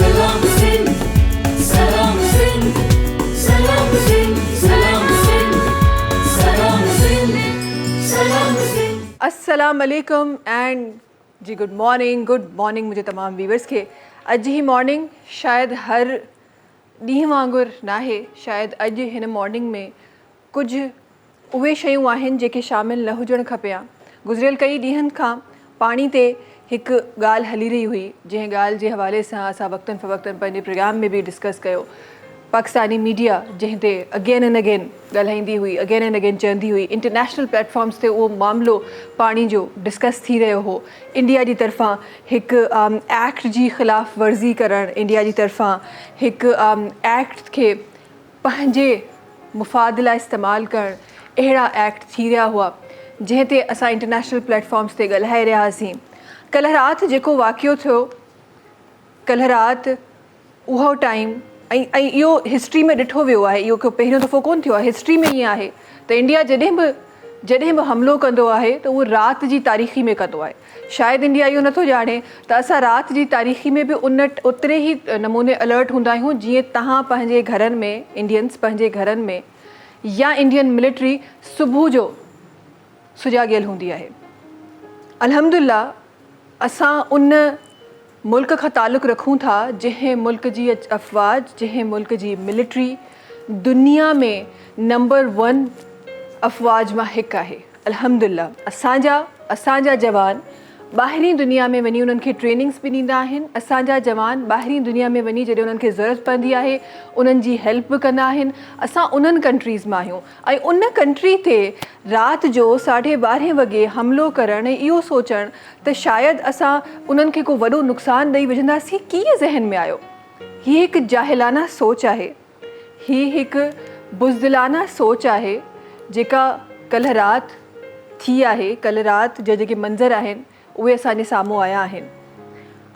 Salam Sindh, Salam Sindh, Salam Sindh, Salam Sindh, Salam Sindh, Salam Sindh. अस्सलाम वालेकुम and ji good morning मुझे तमाम viewers खे। अॼु ही मॉर्निंग शायदि हर ॾींहुं वांगुरु नाहे, शायदि अॼु हिन मॉर्निंग में कुझु उहे शयूं आहिनि जेके शामिलु न हुजणु खपे हा। गुज़िरियल कई ॾींहंनि खां पाणी ते हिकु ॻाल्हि हली रही हुई, जंहिं ॻाल्हि जे हवाले सां असां वक़्तन फ़वक़्तन पंहिंजे प्रोग्राम में बि डिस्कस कयो। पाकिस्तानी मीडिया जंहिं ते अगेन एंड अगेन ॻाल्हाईंदी हुई, अगेन एंड अगेन चवंदी हुई, इंटरनेशनल प्लेटफॉर्म्स ते उहो मामिलो पाणी जो डिस्कस थी रहियो हो। इंडिया जी तरफ़ां हिकु एक्ट जी ख़िलाफ़ वर्ज़ी करणु, इंडिया जी तरफ़ां हिकु एक्ट खे पंहिंजे मुफ़ाद लाइ इस्तेमालु करणु, अहिड़ा एक्ट थी रहिया हुआ जंहिं ते असां इंटरनेशनल प्लेटफॉर्म्स ते ॻाल्हाए रहिया हुआसीं। कल्ह राति जेको वाक़ियो थियो, कल्ह राति उहो टाइम ऐं इहो हिस्ट्री में ॾिठो वियो आहे, इहो को पहिरियों दफ़ो कोन्ह थियो आहे, हिस्ट्री में ईअं आहे त इंडिया जॾहिं बि हमिलो कंदो आहे त उहो राति जी तारीख़ी में कंदो आहे। शायदि इंडिया इहो नथो ॼाणे त असां राति जी तारीख़ी में बि ओतिरे ई नमूने अलर्ट हूंदा आहियूं जीअं तव्हां पंहिंजे घरनि में, इंडियंस पंहिंजे घरनि में या इंडियन मिलिट्री सुबुह जो सुजाॻियल हूंदी आहे। अल्हम्दुलिल्लाह असां उन मुल्क खां ताल्लुक़ु रखूं था जंहिं मुल्क जी अफ़वाज, जंहिं मुल्क जी मिलिट्री दुनिया में नंबर 1 अफ़वाज मां हिकु आहे। अल्हम्दुलिल्लाह असांजा जवान ॿाहिरीं दुनिया में वञी उन्हनि खे ट्रेनिंग्स बि ॾींदा आहिनि। असांजा जवान ॿाहिरीं दुनिया में वञी जॾहिं उन्हनि खे ज़रूरत पवंदी आहे उन्हनि जी हेल्प बि कंदा आहिनि। असां उन्हनि कंट्रीज़ मां आहियूं ऐं उन कंट्री ते राति जो 12:30 वॻे हमिलो करणु ऐं इहो सोचणु त शायदि असां उन्हनि खे को वॾो नुक़सानु ॾेई विझंदासीं, कीअं ज़हन में आयो? हीअ हिकु जाहिलाना सोच आहे, हीअ हिकु बुज़दिलाना सोच आहे जेका कल्ह राति थी आहे। कल्ह राति जा जेके मंज़र आहिनि उहे असांजे साम्हूं आया आहिनि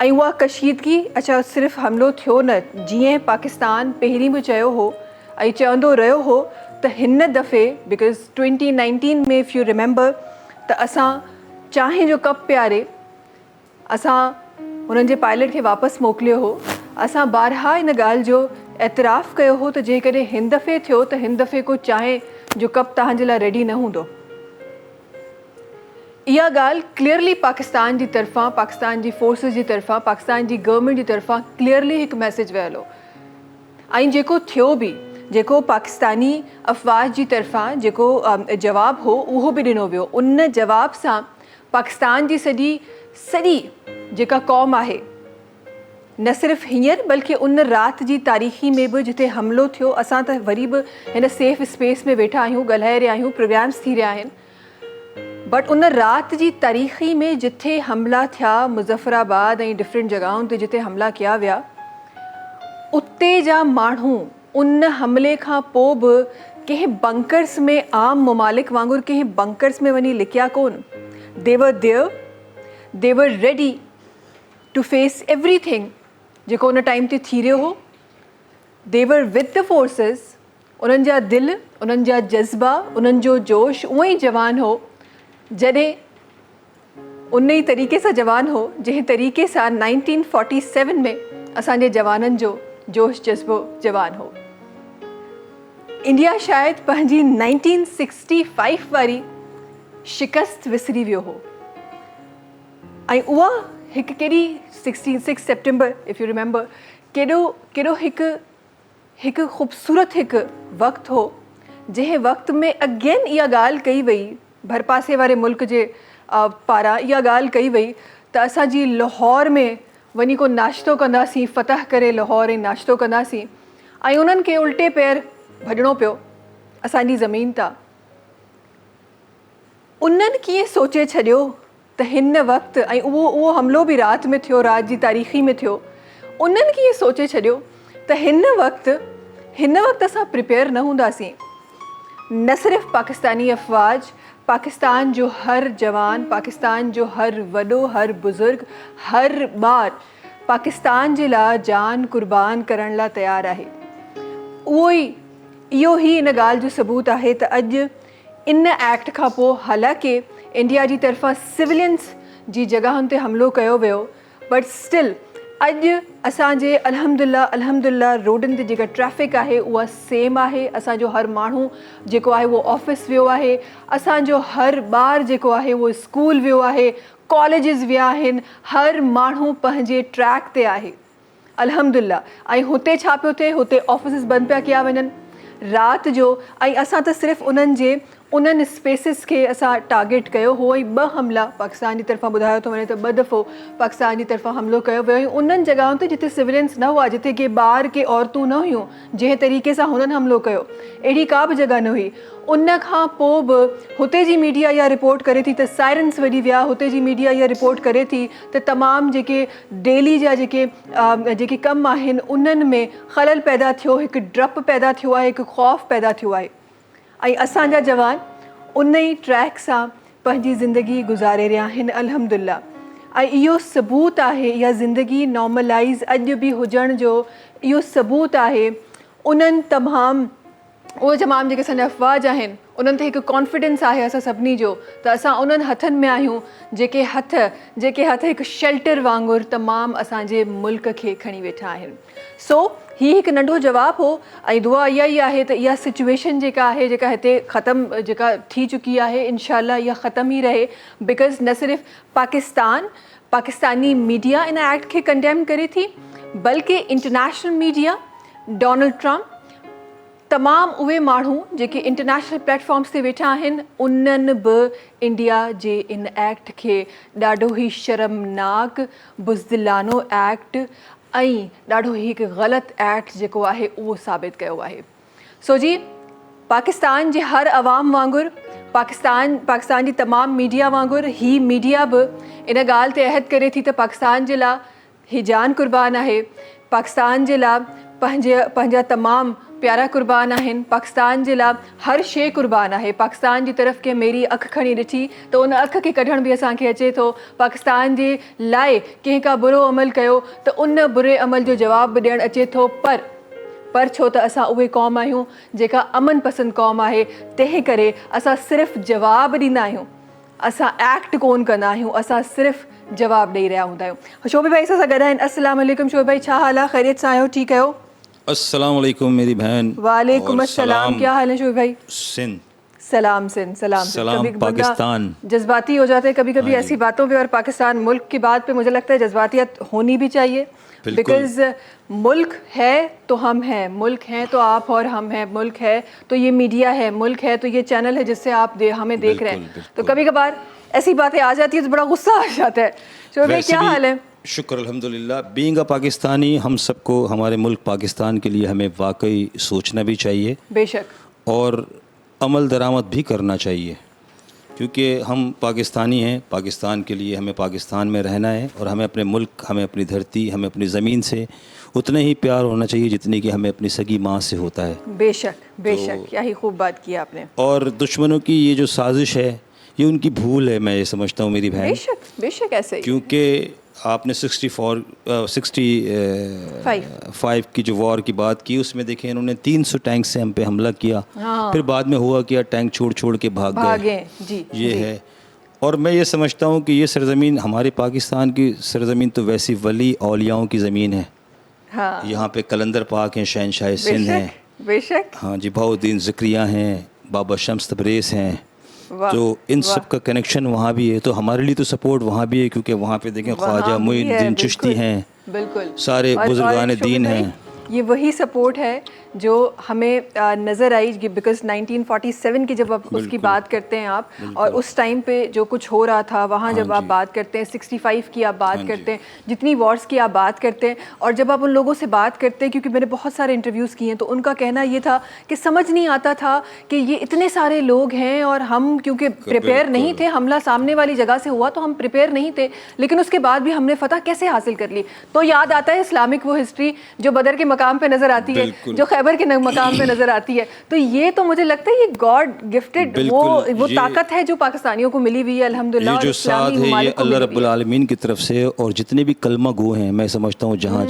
ऐं उहा कशीदगी अच्छा सिर्फ़ु हमिलो थियो न, जीअं पाकिस्तान पहिरीं बि चयो हो ऐं चवंदो रहियो हो त हिन दफ़े बिकॉज़ 2019 में इफ़ यू रिमेंबर त असां चांहि जो कप पीआरे असां हुननि जे पायलट खे वापसि मोकिलियो हो। असां बारहा इन ॻाल्हि जो एतिराफ़ु कयो हो त जेकॾहिं हिन दफ़े थियो त हिन दफ़े को चांहि जो कप तव्हांजे लाइ रेडी न हूंदो। इहा ॻाल्हि क्लियरली पाकिस्तान जी तरफ़ां, पाकिस्तान जी फोर्सिस जी तरफ़ां, पाकिस्तान जी गवर्नमेंट जी तरफ़ां क्लियरली हिकु मैसेज वियल हो ऐं जेको थियो बि, जेको पाकिस्तानी अफ़वाज जी तरफ़ां जेको जवाबु हो उहो बि ॾिनो वियो। उन जवाब सां पाकिस्तान जी सॼी जेका क़ौम आहे, न सिर्फ़ु हींअर बल्कि उन राति जी तारीख़ी में बि जिथे हमिलो थियो, असां त वरी बि हिन सेफ स्पेस में वेठा आहियूं, ॻाल्हाए रहिया आहियूं, प्रोग्राम्स थी रहिया आहिनि, बट उन राति जी तारीख़ी में जिथे हमला थिया, मुज़फ़राबाद ऐं डिफरेंट जॻहियुनि ते जिथे हमला कया विया, उते जा माण्हू उन हमले खां पोइ बि कंहिं बंकर्स में, आम ममालिक वांगुरु कंहिं बंकर्स में वञी लिकिया कोन। दे were ready two face everything जेको उन टाइम ते थी रहियो हो। दे वर विद द फोर्सिस, उन्हनि जा दिलि, उन्हनि जा जज़्बा, उन्हनि जो जोश उहो ई जवान हो जॾहिं उन ई तरीक़े सां जवान हो जंहिं तरीक़े सां 1947 में असांजे जवाननि जो जोश जज़्बो जवान हो। इंडिया शायदि पंहिंजी 1965 वारी शिकस्त विसरी वियो हो ऐं उहा हिकु केॾी 6 सेप्टेम्बर इफ़ यू रिमेंबर, केॾो हिकु ख़ूबसूरत हिकु वक़्तु हो जंहिं वक़्त में अगेन इहा ॻाल्हि कई वई भरपासे वारे मुल्क जे पारां, इहा ॻाल्हि कई वई त असांजी लाहौर में वञी को नाश्तो कंदासीं, फ़तह करे लाहौर ऐं नाश्तो कंदासीं ऐं उन्हनि खे उल्टे पैर भॼणो पियो असांजी ज़मीन तां। उन्हनि कीअं सोचे छॾियो त हिन वक़्तु, ऐं उहो हमिलो बि राति में थियो, राति जी तारीख़ी में थियो, उन्हनि कीअं सोचे छॾियो त हिन वक़्तु असां प्रिपेयर न हूंदासीं। न सिर्फ़ु पाकिस्तानी अफ़वाज, पाकिस्तान जो हर जवान, पाकिस्तान जो हर वॾो, हर बुज़ुर्ग, हर ॿार पाकिस्तान जे लाइ जान कुर्बान करण लाइ तयारु आहे। इहो ई इन ॻाल्हि जो सबूत आहे त अॼु इन एक्ट खां पोइ हालांकि इंडिया जी तरफ़ां सिविलियंस जी जॻहुनि ते हमिलो कयो वियो, बट स्टिल अॼु असांजे अल्हम्दुलिल्लाह रोडनि ते जेका ट्रैफिक आहे उहा सेम आहे. असांजो हर माण्हू जेको आहे उहो ऑफिस वियो आहे, असांजो हर ॿार जेको आहे उहो स्कूल वियो आहे, कॉलेजिस विया आहिनि, हर माण्हू पंहिंजे ट्रैक ते आहे अल्हम्दुलिल्लाह. ऐं हुते छा पियो थिए, हुते ऑफिसिस बंदि पिया कया वञनि राति जो. ऐं असां त सिर्फ़ु उन्हनि स्पेसिस खे असां टारगेट कयो हो. ऐं 2 हमला पाकिस्तान जी तरफ़ां ॿुधायो थो वञे त 2 दफ़ो पाकिस्तान जी तरफ़ां हमिलो कयो वियो. ऐं उन्हनि जॻहियुनि ते जिते सिविलियंस न हुआ, जिते के ॿार के औरतूं न हुयूं, जंहिं तरीक़े सां हुननि हमिलो कयो, अहिड़ी का बि जॻह न हुई. उन खां पोइ बि हुते जी मीडिया इहा रिपोर्ट करे थी त सायरन्स वॼी विया. हुते जी मीडिया इहा रिपोर्ट करे थी त तमामु जेके डेली जा जेके कम आहिनि उन्हनि में ख़लल पैदा थियो, हिकु डपु पैदा थियो आहे, हिकु ख़ौफ़ पैदा थियो आहे. ऐं असांजा जवान उन ई ट्रैक सां पंहिंजी ज़िंदगी गुज़ारे रहिया आहिनि अल्हम्दुलिल्लाह. ऐं इहो सबूत आहे, इहा ज़िंदगी नॉर्मलाइज़ अॼु बि हुजण जो इहो सबूत आहे. उहे तमामु जेके असांजा अफ़वाज आहिनि उन्हनि ते हिकु कॉन्फिडेंस आहे असां सभिनी जो त असां उन्हनि हथनि में आहियूं जेके हथ हिकु शेल्टर वांगुरु तमामु असांजे मुल्क खे खणी वेठा आहिनि. सो हीउ हिकु नंढो जवाबु हो. ऐं दुआ इहा ई आहे त इहा सिचुएशन जेका आहे, जेका हिते ख़तमु जेका थी चुकी आहे, इंशाअल्लाह इहा ख़तमु ई रहे. बिकॉज़ न सिर्फ़ु पाकिस्तानी मीडिया इन एक्ट खे कंडेम करे थी, बल्कि इंटरनेशनल मीडिया, डोनाल्ड ट्रम्प, तमामु उहे माण्हू जेके इंटरनेशनल प्लेटफॉर्म्स ते वेठा आहिनि, उन्हनि बि इंडिया जे इन एक्ट खे ॾाढो ई शर्मनाक, बुज़दिलानो एक्ट ऐं ॾाढो ई हिकु ग़लति एक्ट जेको आहे उहो साबित कयो आहे. सो जी पाकिस्तान जे हर अवाम वांगुरु, पाकिस्तान जी तमामु मीडिया वांगुरु ही मीडिया बि इन ॻाल्हि ते अहद करे थी त पाकिस्तान जे लाइ ही जान कुर्बान आहे, पाकिस्तान जे लाइ पंहिंजा तमामु प्यारा कुर्बान आहिनि, पाकिस्तान जे लाइ हर शइ कुर्बान आहे. पाकिस्तान जी तरफ़ के मेरी अखि खणी ॾिठी त उन अखि खे कढण बि असांखे अचे थो. पाकिस्तान जे लाइ कंहिं का बुरो अमल कयो त उन बुरे अमल जो जवाब बि ॾियणु अचे थो. पर छो त असां उहे क़ौम आहियूं जेका अमन पसंदि क़ौम आहे, तंहिं करे असां सिर्फ़ु जवाबु ॾींदा आहियूं, असां एक्ट कोन कंदा आहियूं, असां सिर्फ़ु जवाबु ॾेई रहिया हूंदा आहियूं. शोबे भाई असां सां गॾु आहिनि. अस्सलाम वालेकुम शोबे भाई, छा हाल आहे? ख़ैरियत सां आहियो? ठीकु आहियो? अस्सलाम वालेकुम मेरी बहन. वालेकुम अस्सलाम. क्या हाल है शोबे भाई? सिंध. सलाम पाकिस्तान. जज्बाती हो जाते हैं कभी कभी ऐसी बातों पे, और पाकिस्तान मुल्क की बात पे मुझे लगता है जज्बातियत होनी भी चाहिए. बिकॉज मुल्क है तो हम हैं, मुल्क हैं तो आप और हम हैं, मुल्क है तो ये मीडिया है, मुल्क है तो ये चैनल है जिससे आप हमें देख रहे हैं. तो कभी कभार ऐसी बातें आ जाती है तो बड़ा गुस्सा आ जाता है. शोबे भाई क्या हाल है? शुक्र अल्हम्दुलिल्लाह. बीइंग अ पाकिस्तानी, हम सबको हमारे मुल्क पाकिस्तान के लिए हमें वाकई सोचना भी चाहिए, बेशक, और अमल दरामद भी करना चाहिए, क्योंकि हम पाकिस्तानी हैं. पाकिस्तान के लिए हमें पाकिस्तान में रहना है, और हमें अपने मुल्क, हमें अपनी धरती, हमें अपनी ज़मीन से उतना ही प्यार होना चाहिए जितनी कि हमें अपनी सगी माँ से होता है. बेशक यही खूब बात की आपने. और दुश्मनों की ये जो साजिश है, ये उनकी भूल है, मैं ये समझता हूँ मेरी बहन. बेशक ऐसे ही. क्योंकि आपने 65 की जो वॉर की बात की, उसमें देखें इन्होंने 300 टैंक से हम पे हमला किया. हाँ. फिर बाद में हुआ क्या, टैंक छोड़ के भाग गए. ये है. और मैं ये समझता हूँ कि ये सरज़मीन, हमारे पाकिस्तान की सरज़मीन तो वैसी वली औलियाओं की ज़मीन है. हाँ. यहाँ पे कलंदर पाक हैं, शहनशाह सिंध हैं. बेशक. हाँ जी, बहाउद्दीन ज़करिया हैं, बाबा शम्स तबरेज़ हैं. तो इन सब का कनेक्शन वहाँ भी है, तो हमारे लिए तो सपोर्ट वहाँ भी है, क्योंकि वहाँ पे देखें ख्वाजा मुईनुद्दीन चिश्ती हैं, बिल्कुल सारे बुजुर्गान दीन हैं. ये वही सपोर्ट है जो हमें नज़र आई. बिकॉज 1947 की जब आप उसकी बात करते हैं आप, और उस टाइम पे जो कुछ हो रहा था वहाँ, जब आप बात करते हैं 65 की आप बात करते हैं, जितनी वॉर्स की आप बात करते हैं, और जब आप उन लोगों से बात करते हैं, क्योंकि मैंने बहुत सारे इंटरव्यूज़ किए हैं, तो उनका कहना ये था कि समझ नहीं आता था कि ये इतने सारे लोग हैं और हम क्योंकि प्रिपेयर नहीं थे. हमला सामने वाली जगह से हुआ तो हम प्रिपेयर नहीं थे, लेकिन उसके बाद भी हमने फतह कैसे हासिल कर ली. तो याद आता है इस्लामिक वो हिस्ट्री जो बदर के मकाम पे नज़र आती है, जो खैबर के मकाम पे नज़र आती है. तो ये तो मुझे लगता है ये गॉड गिफ्टेड वो ताकत है जो पाकिस्तानियों को मिली हुई है अल्हम्दुलिल्लाह. ये जो साथ है ये अल्लाह रब्बुल आलमीन की तरफ से, और जितने भी कलमा गो हैं, मैं समझता हूँ जहाँ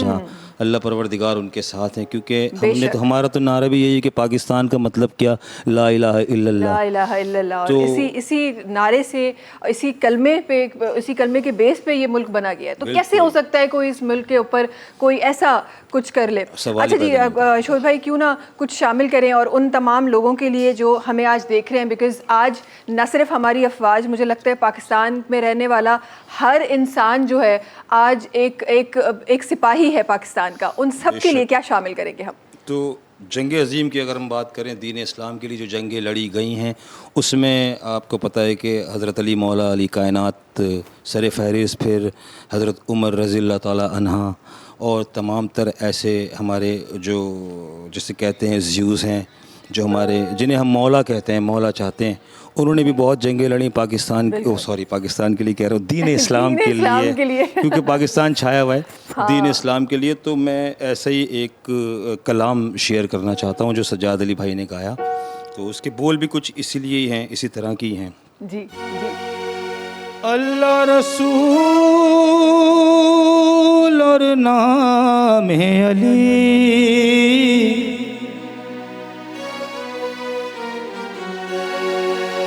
اللہ پروردگار ان کے ساتھ ہیں, کیونکہ ہم نے تو, ہمارا تو نعرہ بھی یہی ہے کہ پاکستان کا مطلب کیا, لا الہ الا اللہ, لا الہ الا اللہ. اور اسی نعرے سے, اسی کلمے کے بیس پہ یہ ملک بنا گیا ہے. تو کیسے ہو سکتا ہے کوئی اس ملک کے اوپر کوئی ایسا کچھ کر لے؟ اچھا جی شوز بھائی, کیوں نہ کچھ شامل کریں اور ان تمام لوگوں کے لیے جو ہمیں آج دیکھ رہے ہیں, بیکاز آج نہ صرف ہماری افواج, مجھے لگتا ہے پاکستان میں رہنے والا ہر انسان جو ہے آج ایک سپاہی ہے پاکستان کا. ان سب کے لیے کیا شامل کریں گے ہم؟ تو جنگ عظیم کی اگر ہم بات کریں, دین اسلام کے لیے جو جنگیں لڑی گئی ہیں, اس میں آپ کو پتہ ہے کہ حضرت علی مولا علی کائنات سر فہرست, پھر حضرت عمر رضی اللہ تعالیٰ عنہ, اور تمام تر ایسے ہمارے جو جسے کہتے ہیں زیوز ہیں, جو ہمارے جنہیں ہم مولا کہتے ہیں, مولا چاہتے ہیں, انہوں نے بھی بہت جنگیں لڑیں پاکستان پاکستان کے لیے کہہ رہا ہوں, دین اسلام کے لیے, کیونکہ پاکستان چھایا ہوا ہے دین اسلام کے لیے. تو میں ایسا ہی ایک کلام شیئر کرنا چاہتا ہوں جو سجاد علی بھائی نے گایا, تو اس کے بول بھی کچھ اسی لیے ہی ہیں, اسی طرح کی ہیں. جی جی. اللہ رسول اور نام علی,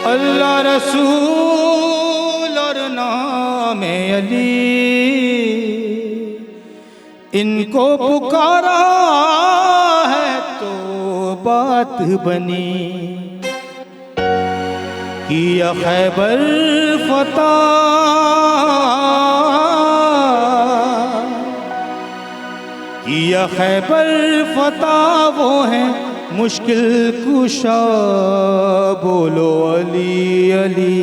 اللہ رسول اور نام علی, ان کو پکارا ہے تو بات بنی, کیا خیبر فتح, کیا خیبر فتح, وہ ہیں مشکل کشا, بولو علی علی.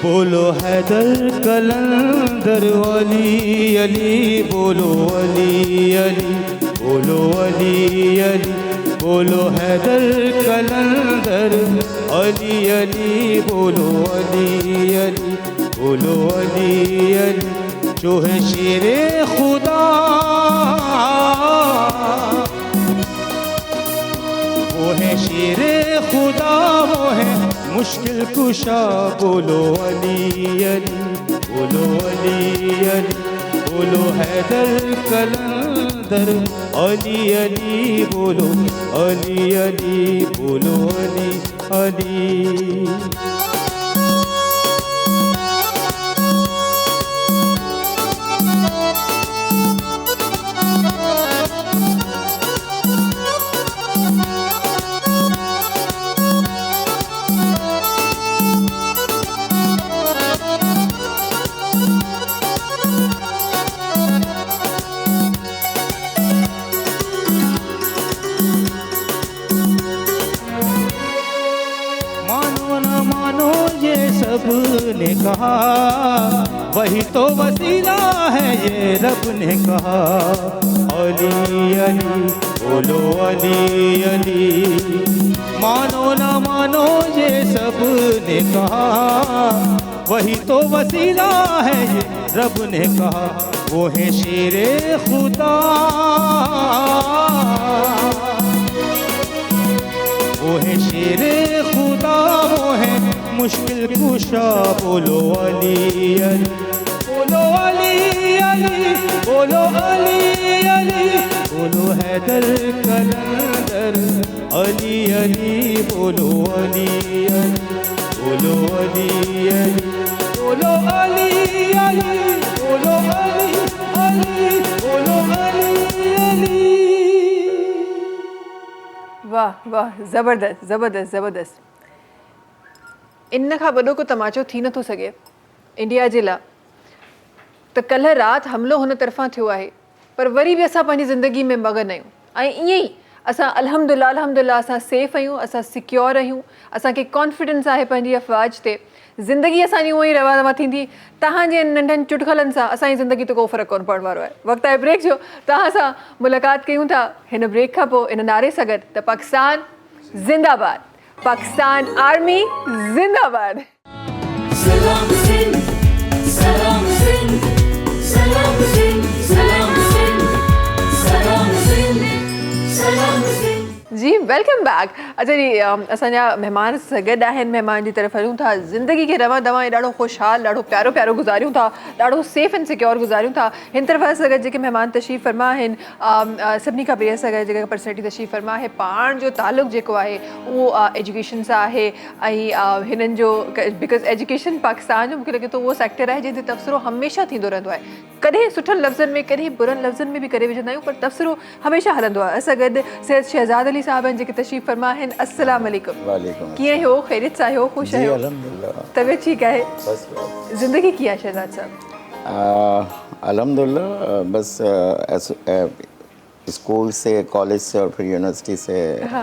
بولو حیدر کلندر علی علی, بولو علی علی, بولو علی علی, بولو حیدر کلندر علی علی, بولو علی علی, بولو علی علی, جو ہے شیر خدا وہ ہے شیر خدا, وہ ہے مشکل کشا, بولو علی علی, بولو علی علی, بولو حیدر کلندر علی علی, بولو علی علی, بولو علی علی. سب نے کہا وہی تو وسیلہ ہے, یہ رب نے کہا, علی علی, بولو علی علی, مانو نہ مانو یہ سب نے کہا, وہی تو وسیلہ ہے, یہ رب نے کہا, وہ ہے شیر خدا, وہ ہے شیر خدا, وہ ہے مشکل کشا, بولو علی علی, بولو علی علی, بولو علی علی, بولو حیدر کلندر علی علی, بولو علی علی, بولو علی علی, بولو علی علی, بولو علی علی, بولو علی علی. واہ واہ, زبردست زبردست زبردست. انکھا بڑوں کو تماچو تھی نہ تو سگے انڈیا جلا تو کل رات حملو ہونے طرفاں تھو ہے, پر وری بھی اسا پانی زندگی میں مگن آئیں. ائیں असां अल्हम्दुलिल्लाह असां सेफ आहियूं, असां सिक्योर आहियूं, असांखे कॉन्फिडेंस आहे पंहिंजी अफ़वाज ते. ज़िंदगी असांजी उअं ई रवा रवा थींदी. तव्हांजे नंढनि चुटकलनि सां असांजी ज़िंदगी ते को फ़र्क़ु कोन पवण वारो आहे. वक़्तु आहे ब्रेक जो. तव्हां सां मुलाक़ात कयूं था हिन ब्रेक खां पोइ इन नारे सां गॾु त पाकिस्तान ज़िंदाबाद, पाकिस्तान आर्मी ज़िंदाबाद. Salam Sindh, Salam Sindh, Salam Sindh, Salam Sindh, Salam Sindh, Salam Sindh. जी वेलकम बैक. अच्छा जी, असांजा महिमान सां गॾु आहिनि. महिमान जी तरफ़ हलूं था. ज़िंदगी खे रवां दवां ॾाढो ख़ुशहाल, ॾाढो प्यारो प्यारो गुज़ारियूं था, ॾाढो सेफ एंड सिक्योर गुज़ारियूं था. हिन तरफ़ सां गॾु जेके महिमान तशरीफ़ फरमा आहिनि, सभिनी खां पहिरियों सां गॾु जेका पर्सनैलिटी तशरीफ़ फरमा आहे, पाण जो तालुक़ु जेको आहे उहो एजुकेशन सां आहे. ऐं हिननि जो बिकॉज़ एजुकेशन पाकिस्तान जो मूंखे लॻे थो उहो सेक्टर आहे जंहिं ते तबसरो हमेशह थींदो रहंदो आहे. कॾहिं सुठनि लफ़्ज़नि में, कॾहिं बुरनि लफ़्ज़नि में बि करे विझंदा आहियूं, पर तबसरो हमेशह हलंदो आहे. असां गॾु सैयद शहज़ाद अली साहब आहिनि जेके तशरीफ़ फरमा आहिनि. अस्सलाम वालेकुम. वालेकुम. कीअं हो? ख़ैरियत सां आहियो? ख़ुशि जी आहियो? अल्हम्दुलिल्लाह. तबियत ठीकु आहे? बस ज़िंदगी कीअं आहे शहज़ाद साहब? अल्हम्दुलिल्लाह. बस स्कूल से, कॉलेज से और फिर यूनिवर्सिटी से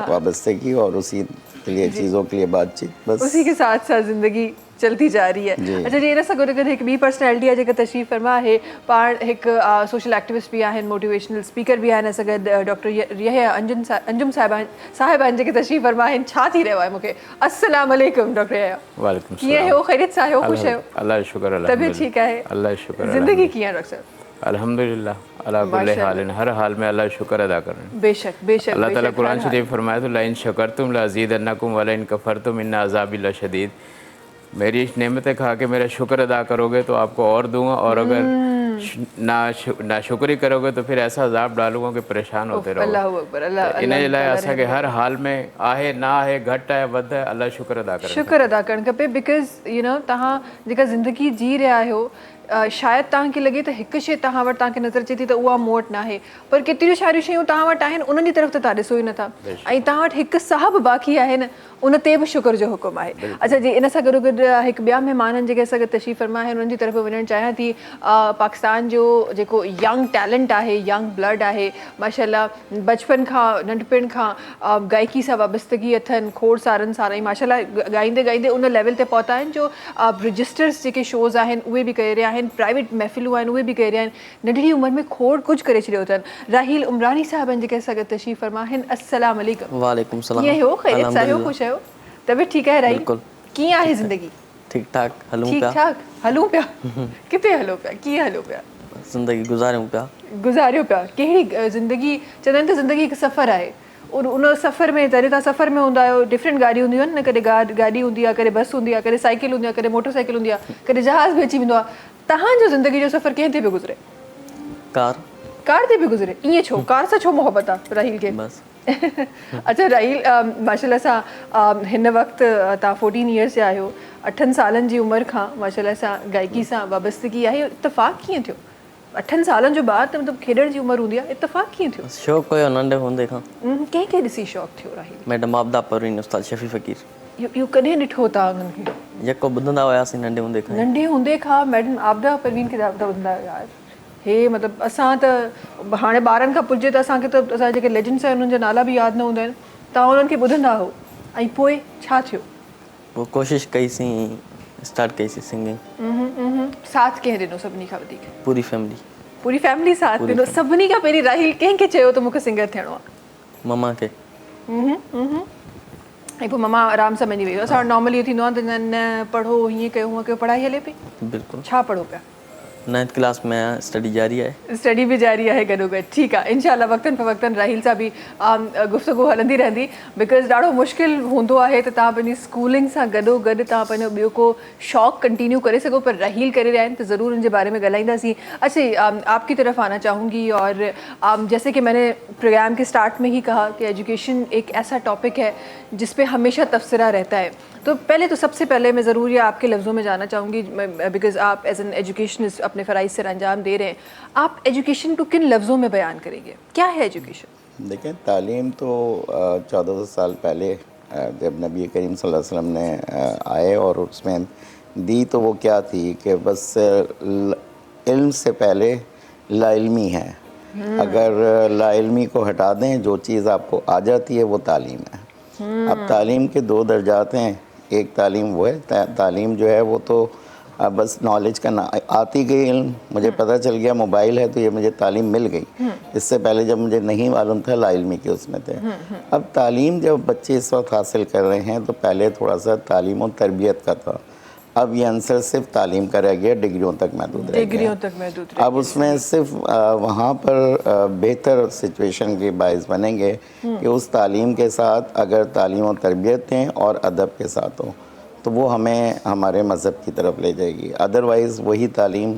वाबस्तगी और उसी के लिए चीज़ों के लिए बातचीत, बस उसी के साथ साथ ज़िंदगी चलती जा रही है. जी. अच्छा जी, इन सां गॾु गॾु हिकु ॿी पर्सनैलिटी आहे जेका तशरीफ़ फरमा आहे. पाण हिकु सोशल एक्टिविस्ट बि आहिनि, मोटिवेशनल स्पीकर बि आहिनि. असां गॾु डॉक्टर यहया अंजुम साहिब आहिनि जेके तशरीफ़ फरमा आहिनि. छा थी रहियो आहे मूंखे? अस्सलाम वालेकुम डॉक्टर यहया. वालेकुम कीअं सलाम. हो? ख़ैरियत सां आहियो? ख़ुशि आहियो? अल्लाह जो शुक्र. तबियत ठीकु आहे? अल्लाह जो शुक्र. ज़िंदगी कीअं आहे डॉक्टर साहब? अल्हम्दुलिल्लाह अला कुल्ले हालिन, हर हाल में अल्लाह का शुक्र अदा करें. बेशक बेशक. अल्लाह ताला बेशक, कुरान हर हाल. शरीफ फरमाया तो लाइन शकरतुम लाज़ीदन्नकुम वलाइन कफरतुम इन्ना अज़ाबी लशदीद. मेरी नेमतें खा के मेरा शुक्र अदा करोगे तो आपको और दूंगा, और अगर ना शुक्री करोगे तो फिर ऐसा अजाब डालूंगा कि परेशान होते अल्लाहु रहोगे. अकबर. अल्लाह इन जे लाइ ताला असांखे हर हाल में आहे ना आहे, घटि आहे वधि आहे, अल्लाह जो शुक्र अदा करें. शुक्र अदा करणु खपे. बिकॉज़ यू नो तव्हां जेका ज़िंदगी जी रहिया आहियो, शायदि तव्हांखे लॻे त हिकु शइ तव्हां वटि तव्हांखे नज़र अचे थी त उहा मूं वटि न आहे, पर केतिरियूं सारियूं शयूं तव्हां वटि आहिनि उन्हनि जी तरफ़ त तव्हां ॾिसो ई नथा. ऐं तव्हां वटि हिकु साह बि बाक़ी आहे न, उन ते बि शुक्र जो हुकुम आहे. अच्छा जी, इन सां गॾो गॾु हिकु ॿिया महिमान जेके असां गॾु तशरीफ़ फरमा आहिनि उन्हनि जी तरफ़ वञणु चाहियां थी. पाकिस्तान जो जेको यंग टैलेंट आहे, यंग ब्लड आहे, माशाल्लाह बचपन खां नंढपण खां गायकी सां वाबस्तगी अथनि, खोड़ सारनि सारा ई माशाल्लाह ॻाईंदे ॻाईंदे उन लेवल ते पहुता आहिनि जो रजिस्टर्स जेके शोज़ आहिनि उहे बि करे रहिया आहिनि, प्राइवेट महफ़िलूं आहिनि उहे बि करे रहिया आहिनि. नंढड़ी उमिरि में खोड़ कुझु करे छॾियो अथनि. राहील उमरानी साहब आहिनि जेके असां गॾु तशरीफ़ फरमा आहिनि. अस्सलाम वालेकुम. वालेकुम सलाम. कीअं हो? ख़ैरियत सां आहियो? ख़ुशि आहियो? तबियत ठीकु आहे राहील? बिल्कुल. कीअं आहे ज़िंदगी? ठीक ठाक हलूं ठीक पिया. ठाक हलूं पिया. किथे हलो पिया? कीअं हलो पिया? ज़िंदगी गुज़ारियूं पिया. गुज़ारियो पिया. कहिड़ी ज़िंदगी? चवंदा आहिनि त ज़िंदगी हिकु सफ़र आहे. और उन सफ़र में जॾहिं तव्हां सफ़र में हूंदा आहियो, डिफरेंट गाॾियूं हूंदियूं आहिनि न. कॾहिं गाॾी हूंदी आहे, कॾहिं बस हूंदी आहे, कॾहिं साइकिल हूंदी आहे, कॾहिं मोटर साइकिल हूंदी आहे, कॾहिं जहाज़ बि अची वेंदो आहे. तव्हांजो ज़िंदगी जो सफ़र कंहिं ते पियो गुज़रे? कार ते पियो गुज़रे. ईअं छो? कार सां छो मोहबत आहे राहील खे? बस. अच्छा राहील, माशाल्लाह सां हिन वक़्तु तव्हां 14 ईयर्स जा आहियो. 8 सालनि जी उमिरि खां माशाल्लाह सां गायकी सां वाबस्तगी आहे. इत्तफ़ाक़ कीअं थियो? 8 सालनि जो ॿार त मतिलबु खेॾण जी उमिरि हूंदी आहे. इत्तफ़ाक़ कीअं थियो? शौक़ु हुयो नंढे हूंदे खां. कंहिंखे ॾिसी शौक़ु थियो राहील? मैडम आबदा परवीन, उस्ताद शफ़ी फ़कीर. इहो कॾहिं ॾिठो तव्हां उन्हनि खे? यको ॿुधंदा हुआसीं नंढे हूंदे खां. नंढे हूंदे खां मैडम आबदा परवीन खे ॿुधंदा आहियो यार? हे मतिलबु असां त हाणे ॿारनि खां पुॼे त असांखे त असांजा जेके लेजेंड्स आहिनि उन्हनि जा नाला बि यादि न हूंदा आहिनि. तव्हां उन्हनि खे ॿुधंदा हो ऐं पोइ छा थियो? पोइ कोशिशि कईसीं, स्टार्ट कईसीं सिंगिंग. साथ कंहिं ॾिनो सभिनी खां वधीक? पूरी फैमिली. पूरी फैमिली साथ ॾिनो. सभिनी खां पहिरीं राहील कंहिंखे चयो त मूंखे सिंगर थियणो आहे? ममा खे. ऐं पोइ ममा आराम सां मञी वई? असां वटि नॉर्मली इहो थींदो आहे त न पढ़ो, हीअं कयो हूअं कयो. पढ़ाई हले पई? बिल्कुलु. छा पढ़ो पिया? 9th क्लास में आहियां. स्टडी जारी आहे. स्टडी बि जारी आहे गॾो गॾु. ठीकु आहे. इंशाल्लाह वक़्तनि फ़वक़्तनि राहील सां बि गुफ़्तगू हलंदी रहंदी. बिकॉज़ ॾाढो मुश्किल हूंदो आहे त तव्हां पंहिंजी स्कूलिंग सां गॾो गॾु तव्हां पंहिंजो ॿियो को शौक़ु कंटिन्यू करे सघो, पर राहील करे रहिया आहिनि त ज़रूरु उनजे बारे में ॻाल्हाईंदासीं. अच्छा, आपकी तरफ आना चाहूँगी. और जैसे कि मैंने प्रोग्राम के स्टार्ट में ही कहा कि एजुकेशन एक ऐसा टॉपिक है जिस पे हमेशा तबसरा रहता है. तो पहले तो सबसे पहले मैं ज़रूर ये आपके लफ्ज़ों में जानना चाहूँगी, बिकॉज़ आप एज एन एजुकेशनिस्ट अपने फ़राइज़ से अंजाम दे रहे हैं. आप एजुकेशन को किन लफ्ज़ों में बयान करेंगे? क्या है एजुकेशन? देखें, तालीम तो 1400 साल पहले जब नबी करीम सल्लल्लाहु अलैहि वसल्लम ने आए और उसमें दी तो वो क्या थी कि बस इल्म से पहले लाइल्मी है. اگر لا علمی کو ہٹا دیں جو چیز آپ کو آ جاتی ہے وہ تعلیم ہے. اب تعلیم کے 2 درجات ہیں. ایک تعلیم وہ ہے تعلیم جو ہے وہ تو بس نالج کا آتی گئی علم, مجھے پتہ چل گیا موبائل ہے تو یہ مجھے تعلیم مل گئی. اس سے پہلے جب مجھے نہیں معلوم تھا لا علمی کے اس میں تھے. اب تعلیم جب بچے اس وقت حاصل کر رہے ہیں تو پہلے تھوڑا سا تعلیم و تربیت کا تھا, اب یہ عنصر صرف تعلیم کا رہ گیا, ڈگریوں تک محدود رہ گیا. ڈگریوں تک محدود رہ اب اس میں صرف وہاں پر بہتر سچویشن کے باعث بنیں گے کہ اس تعلیم کے ساتھ اگر تعلیم و تربیت ہیں اور ادب کے ساتھ ہو تو وہ ہمیں ہمارے مذہب کی طرف لے جائے گی. ادروائز وہی تعلیم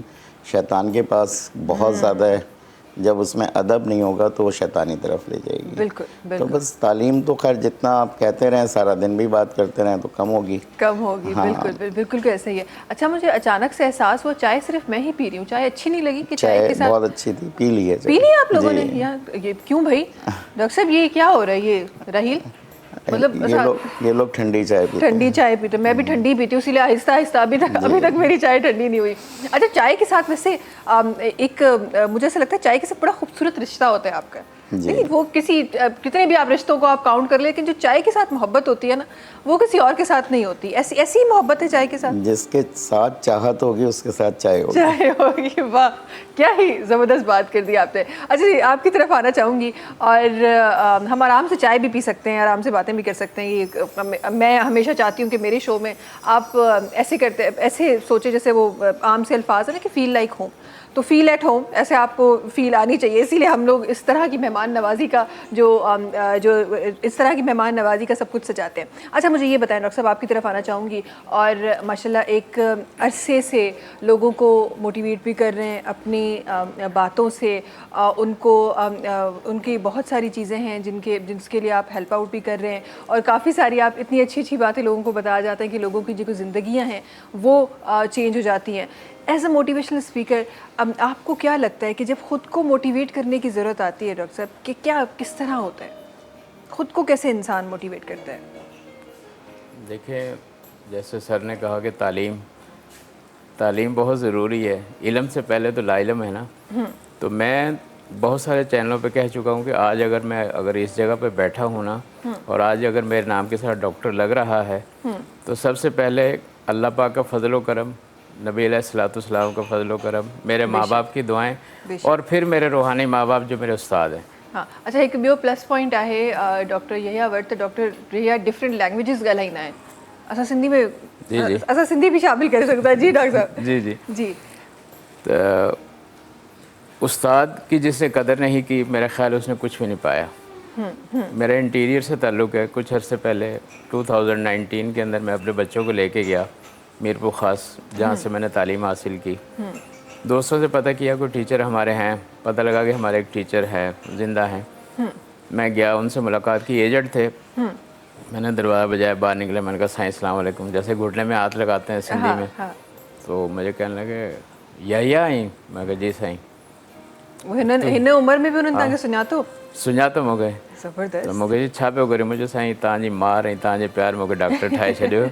شیطان کے پاس بہت زیادہ ہے, جب اس میں ادب نہیں ہوگا تو وہ شیطانی طرف لے جائے گی. بالکل تو بالکل بس تعلیم تو خیر جتنا آپ کہتے رہیں سارا دن بھی بات کرتے رہیں تو کم ہوگی. کم ہوگی. بالکل بالکل کیسے ہی ہے. اچھا مجھے اچانک سے احساس ہوا چائے صرف میں ہی پی رہی ہوں, چائے اچھی نہیں لگی کہ چائے کے ساتھ بہت اچھی تھی, پی لی ہے. پی لی آپ لوگوں نے یار, یہ کیوں بھائی ڈاکٹر صاحب یہ کیا ہو رہا ہے یہ راہیل, مطلب یہ لوگ ٹھنڈی چائے پیتے ہیں. ٹھنڈی چائے پیتے, میں بھی ٹھنڈی پیتی ہوں, اسی لیے آہستہ آہستہ ابھی تک میری چائے ٹھنڈی نہیں ہوئی. اچھا چائے کے ساتھ ویسے ایک مجھے ایسا لگتا ہے چائے کے ساتھ بڑا خوبصورت رشتہ ہوتا ہے آپ کا. نہیں وہ کسی کتنے بھی آپ رشتوں کو آپ کاؤنٹ کر لیں, لیکن جو چائے کے ساتھ محبت ہوتی ہے نا وہ کسی اور کے ساتھ نہیں ہوتی. ایسی محبت ہے چائے کے ساتھ. جس کے ساتھ چاہت ہوگی اس کے ساتھ چائے ہوگی. واہ کیا ہی زبردست بات کر دی آپ نے. اچھا جی آپ کی طرف آنا چاہوں گی, اور ہم آرام سے چائے بھی پی سکتے ہیں, آرام سے باتیں بھی کر سکتے ہیں. یہ میں ہمیشہ چاہتی ہوں کہ میرے شو میں آپ ایسے سوچے جیسے وہ عام سے الفاظ ہیں نا کہ فیل لائک ہوم, تو فیل ایٹ ہوم ایسے آپ کو فیل آنی چاہیے. اسی لیے ہم لوگ اس طرح کی مہمان نوازی کا جو اس طرح کی مہمان نوازی کا سب کچھ سجاتے ہیں. اچھا مجھے یہ بتائیں ڈاکٹر صاحب, آپ کی طرف آنا چاہوں گی, اور ماشاءاللہ ایک عرصے سے لوگوں کو موٹیویٹ بھی کر رہے ہیں اپنی باتوں سے, ان کو ان کی بہت ساری چیزیں ہیں جس کے لیے آپ ہیلپ آؤٹ بھی کر رہے ہیں, اور کافی ساری آپ اتنی اچھی اچھی باتیں لوگوں کو بتایا جاتا ہے کہ لوگوں کی جو زندگیاں ہیں وہ چینج ہو جاتی ہیں. ایز اے موٹیویشنل اسپیکر آپ کو کیا لگتا ہے کہ جب خود کو موٹیویٹ کرنے کی ضرورت آتی ہے ڈاکٹر صاحب, کہ کس طرح ہوتا ہے, خود کو کیسے انسان موٹیویٹ کرتا ہے؟ دیکھیں جیسے سر نے کہا کہ تعلیم بہت ضروری ہے, علم سے پہلے تو لا علم ہے نا. تو میں بہت سارے چینلوں پہ کہہ چکا ہوں کہ آج اگر اس جگہ پہ بیٹھا ہوں نا, اور آج اگر میرے نام کے ساتھ ڈاکٹر لگ رہا ہے, تو سب سے پہلے اللہ پاک کا فضل و کرم, نبی علیہ الصلوۃ والسلام کا فضل و کرم, میرے ماں باپ کی دعائیں, اور پھر میرے روحانی ماں باپ جو میرے استاد ہیں. ہاں اچھا ایک بیو پلس پوائنٹ ہے ڈاکٹر یحییٰ ورت ڈاکٹر یحییٰ ڈفرینٹ لینگویجز ॻाल्हाईंदा आहिनि. असां सिंधी में असां सिंधी भी शामिल करे सघंदा जी डॉक्टर साहब. जी تو استاد کی جس نے قدر نہیں کی میرا خیال اس نے کچھ بھی نہیں پایا. میرا انٹیریئر سے تعلق ہے. کچھ عرصے پہلے 2019 کے اندر میں اپنے بچوں کو لے کے گیا میرپور خاص, جہاں سے میں نے تعلیم حاصل کی. دوستوں سے پتہ کیا کوئی ٹیچر ہمارے ہیں, پتہ لگا کہ ہمارے ایک ٹیچر ہے زندہ ہیں. میں گیا, ان سے ملاقات کی, ایجنٹ تھے. میں نے دروازہ بجایا, باہر نکلے, میں نے کہا سائیں السلام علیکم, جیسے گھٹنے میں ہاتھ لگاتے ہیں سندھی میں. تو مجھے کہنے لگے یحییٰ آئیں, میں کہا جی سائیں. हिन उमिरि में बि उन्हनि तव्हांखे सुञातो? सुञातो मूंखे. ज़बरदस्त. त मूंखे जी छा पियो करे, मुंहिंजो साईं तव्हांजी मार ऐं तव्हांजे प्यार मूंखे डॉक्टर ठाहे छॾियो.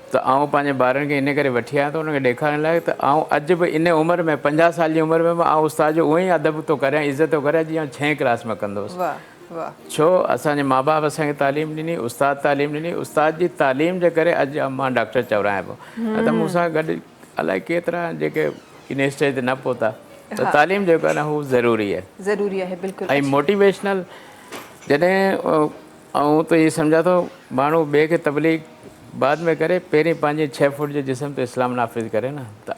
त आउं पंहिंजे ॿारनि खे इन करे वठी आहियां त उनखे ॾेखारण लाइ त आउं अॼु बि इन उमिरि में 50 साल जी उमिरि में आउं उस्ताद जो उहो ई अदब थो करियां, इज़त थो करियां जीअं 6 क्लास में कंदो हुउसि. वाह वाह. छो असांजे माउ बाप असांखे तालीम ॾिनी, उस्ताद तालीम ॾिनी. उस्ताद जी तालीम जे करे अॼु मां डॉक्टर चवरायां पियो. न त मूंसां गॾु अलाए केतिरा जेके इन स्टेज ते न पहुता. त तालीम जेको आहे न हू ज़रूरी आहे. बिल्कुलु. ऐं मोटिवेशनल जॾहिं ऐं त इहे सम्झा थो माण्हू ॿिए खे तबलीग बाद में करे, पहिरीं पंहिंजे 6 फुट जे जिस्म ते इस्लाम नाफ़िज़ करे न. त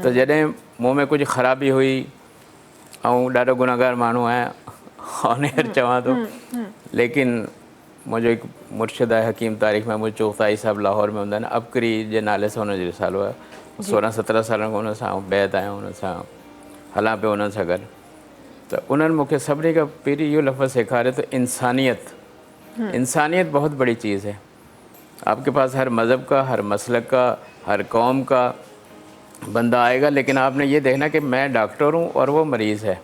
त जॾहिं मूं में कुझु ख़राबी हुई, ऐं ॾाढो गुनाहगार माण्हू आहियां, ऑनेर चवां थो, लेकिन मुंहिंजो हिकु मुर्शिद आहे हकीम तारीख़ महमूद चोगताई साहिबु लाहौर में हूंदा आहिनि, अबकरी जे नाले सां हुनजो रिसालो आहे. 16-17 सालनि खां हुन सां बैत आहियां, हुन सां हलां पियो हुननि सां गॾु. त उन्हनि मूंखे सभिनी खां पहिरीं इहो लफ़्ज़ सेखारियो त इंसानियत बहुत बड़ी चीज़ है. आपके पास हर मज़हब का, हर मसलक का, हर कौम का बंदा आएगा, लेकिन आपने ये देखना कि मैं डॉक्टर हूँ और वो मरीज़ है.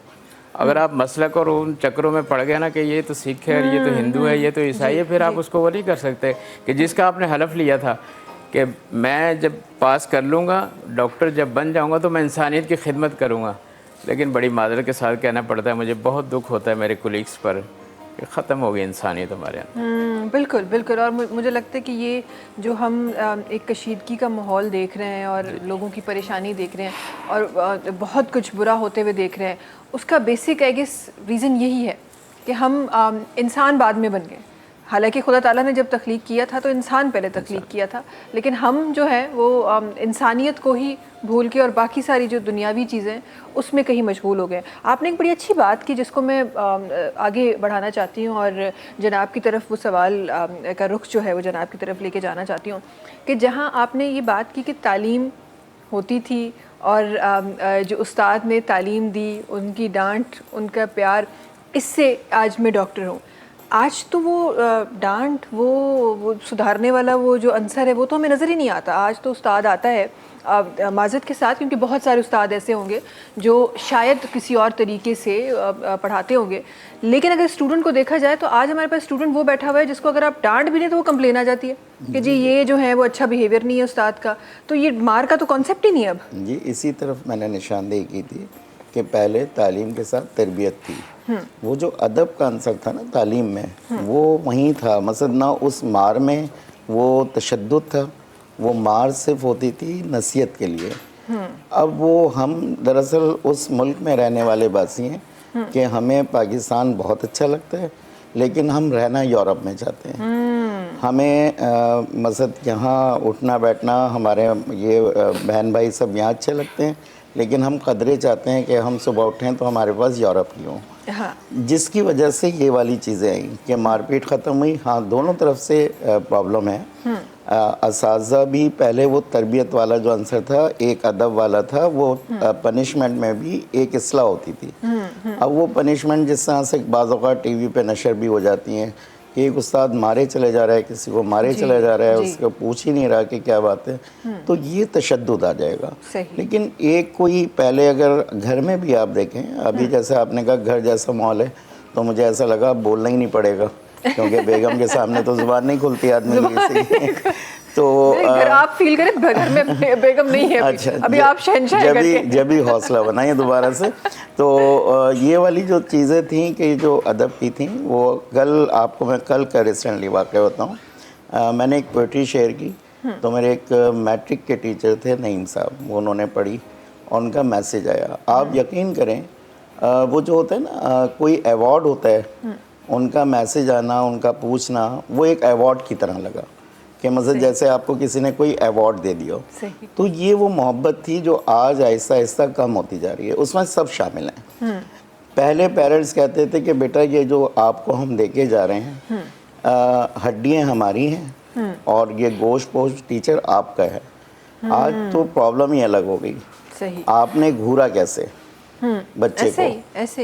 अगर आप मसलक और उन चक्रों में पड़ गए ना कि ये तो सिख है, ये तो हिंदू है, ये तो ईसाई है, फिर आप उसको वो नहीं कर सकते कि जिसका आपने हलफ लिया था कि मैं जब पास कर लूँगा, डॉक्टर जब बन जाऊँगा तो मैं इंसानियत की खिदमत करूँगा. لیکن بڑی معذرت کے ساتھ کہنا پڑتا ہے مجھے بہت دکھ ہوتا ہے میرے کولیگس پر کہ ختم ہو گئی انسانیت ہمارے یہاں. بالکل بالکل. اور مجھے لگتا ہے کہ یہ جو ہم ایک کشیدگی کا ماحول دیکھ رہے ہیں اور لوگوں کی پریشانی دیکھ رہے ہیں اور بہت کچھ برا ہوتے ہوئے دیکھ رہے ہیں, اس کا بیسک آئی گیس ریزن یہی ہے کہ ہم انسان بعد میں بن گئے. حالانکہ خدا تعالیٰ نے جب تخلیق کیا تھا تو انسان پہلے تخلیق کیا تھا, لیکن ہم جو ہے وہ انسانیت کو ہی بھول کے اور باقی ساری جو دنیاوی چیزیں اس میں کہیں مشغول ہو گئے. آپ نے ایک بڑی اچھی بات کی جس کو میں آگے بڑھانا چاہتی ہوں اور جناب کی طرف وہ سوال کا رخ جو ہے وہ جناب کی طرف لے کے جانا چاہتی ہوں کہ جہاں آپ نے یہ بات کی کہ تعلیم ہوتی تھی اور جو استاد نے تعلیم دی, ان کی ڈانٹ, ان کا پیار, اس سے آج میں ڈاکٹر ہوں. آج تو وہ ڈانٹ, وہ سدھارنے والا وہ جو عنصر ہے وہ تو ہمیں نظر ہی نہیں آتا. آج تو استاد آتا ہے معذرت کے ساتھ, کیونکہ بہت سارے استاد ایسے ہوں گے جو شاید کسی اور طریقے سے پڑھاتے ہوں گے, لیکن اگر اسٹوڈنٹ کو دیکھا جائے تو آج ہمارے پاس اسٹوڈنٹ وہ بیٹھا ہوا ہے جس کو اگر آپ ڈانٹ بھی دیں تو وہ کمپلین آ جاتی ہے کہ جی یہ جو ہے وہ اچھا بیہیویئر نہیں ہے استاد کا. تو یہ مار کا تو کانسیپٹ ہی نہیں ہے اب. جی اسی طرف میں نے نشاندہی کی تھی کہ پہلے تعلیم کے ساتھ تربیت تھی. وہ جو ادب کا عنصر تھا نا تعلیم میں, وہ وہیں تھا. مثلا نہ اس مار میں وہ تشدد تھا, وہ مار صرف ہوتی تھی نصیحت کے لیے. اب وہ ہم دراصل اس ملک میں رہنے والے باسی ہیں کہ ہمیں پاکستان بہت اچھا لگتا ہے, لیکن ہم رہنا یورپ میں چاہتے ہیں. ہمیں مثلا یہاں اٹھنا بیٹھنا, ہمارے یہ بہن بھائی سب یہاں اچھے لگتے ہیں, لیکن ہم قدرے چاہتے ہیں کہ ہم صبح اٹھیں تو ہمارے پاس یورپ کی ہوں. جس کی وجہ سے یہ والی چیزیں آئیں کہ مار پیٹ ختم ہوئی. ہاں دونوں طرف سے پرابلم ہے. اساتذہ بھی پہلے وہ تربیت والا جو عنصر تھا, ایک ادب والا تھا, وہ پنشمنٹ میں بھی ایک اصلاح ہوتی تھی. اب وہ پنشمنٹ جس طرح سے بعض اوقات ٹی وی پہ نشر بھی ہو جاتی ہیں کہ ایک استاد مارے چلے جا رہا ہے, کسی کو مارے چلا جا رہا ہے, اس کو پوچھ ہی نہیں رہا کہ کیا بات ہے, تو یہ تشدد آ جائے گا. لیکن ایک کوئی پہلے اگر گھر میں بھی آپ دیکھیں, ابھی جیسے آپ نے کہا گھر جیسا ماحول ہے, تو مجھے ایسا لگا بولنا ہی نہیں پڑے گا کیونکہ بیگم کے سامنے تو زبان نہیں کھلتی آدمی کی. تو آپ فیل کریں گھر میں بیگم نہیں ہے ابھی, آپ شہنشاہ ہیں. جب ہی حوصلہ بنائیں دوبارہ سے. تو یہ والی جو چیزیں تھیں کہ جو ادب کی تھیں, وہ کل آپ کو میں کل کا ریسنٹلی واقعہ بتاؤں. میں نے ایک پوئٹری شیئر کی, تو میرے ایک میٹرک کے ٹیچر تھے نعیم صاحب, وہ انہوں نے پڑھی اور ان کا میسیج آیا. آپ یقین کریں وہ جو ہوتا ہے نا کوئی ایوارڈ ہوتا ہے, ان کا میسیج آنا, ان کا پوچھنا, وہ ایک ایوارڈ کی طرح لگا کہ مثلا جیسے آپ کو کسی نے کوئی ایوارڈ دے دیا ہو. تو یہ وہ محبت تھی جو آج آہستہ آہستہ کم ہوتی جا رہی ہے. اس میں سب شامل ہیں. پہلے پیرنٹس کہتے تھے کہ بیٹا یہ جو آپ کو ہم دے کے جا رہے ہیں ہڈیاں ہماری ہیں اور یہ گوشت پوشت ٹیچر آپ کا ہے. آج تو پرابلم ہی الگ ہو گئی. آپ نے گھورا کیسے بچے کو,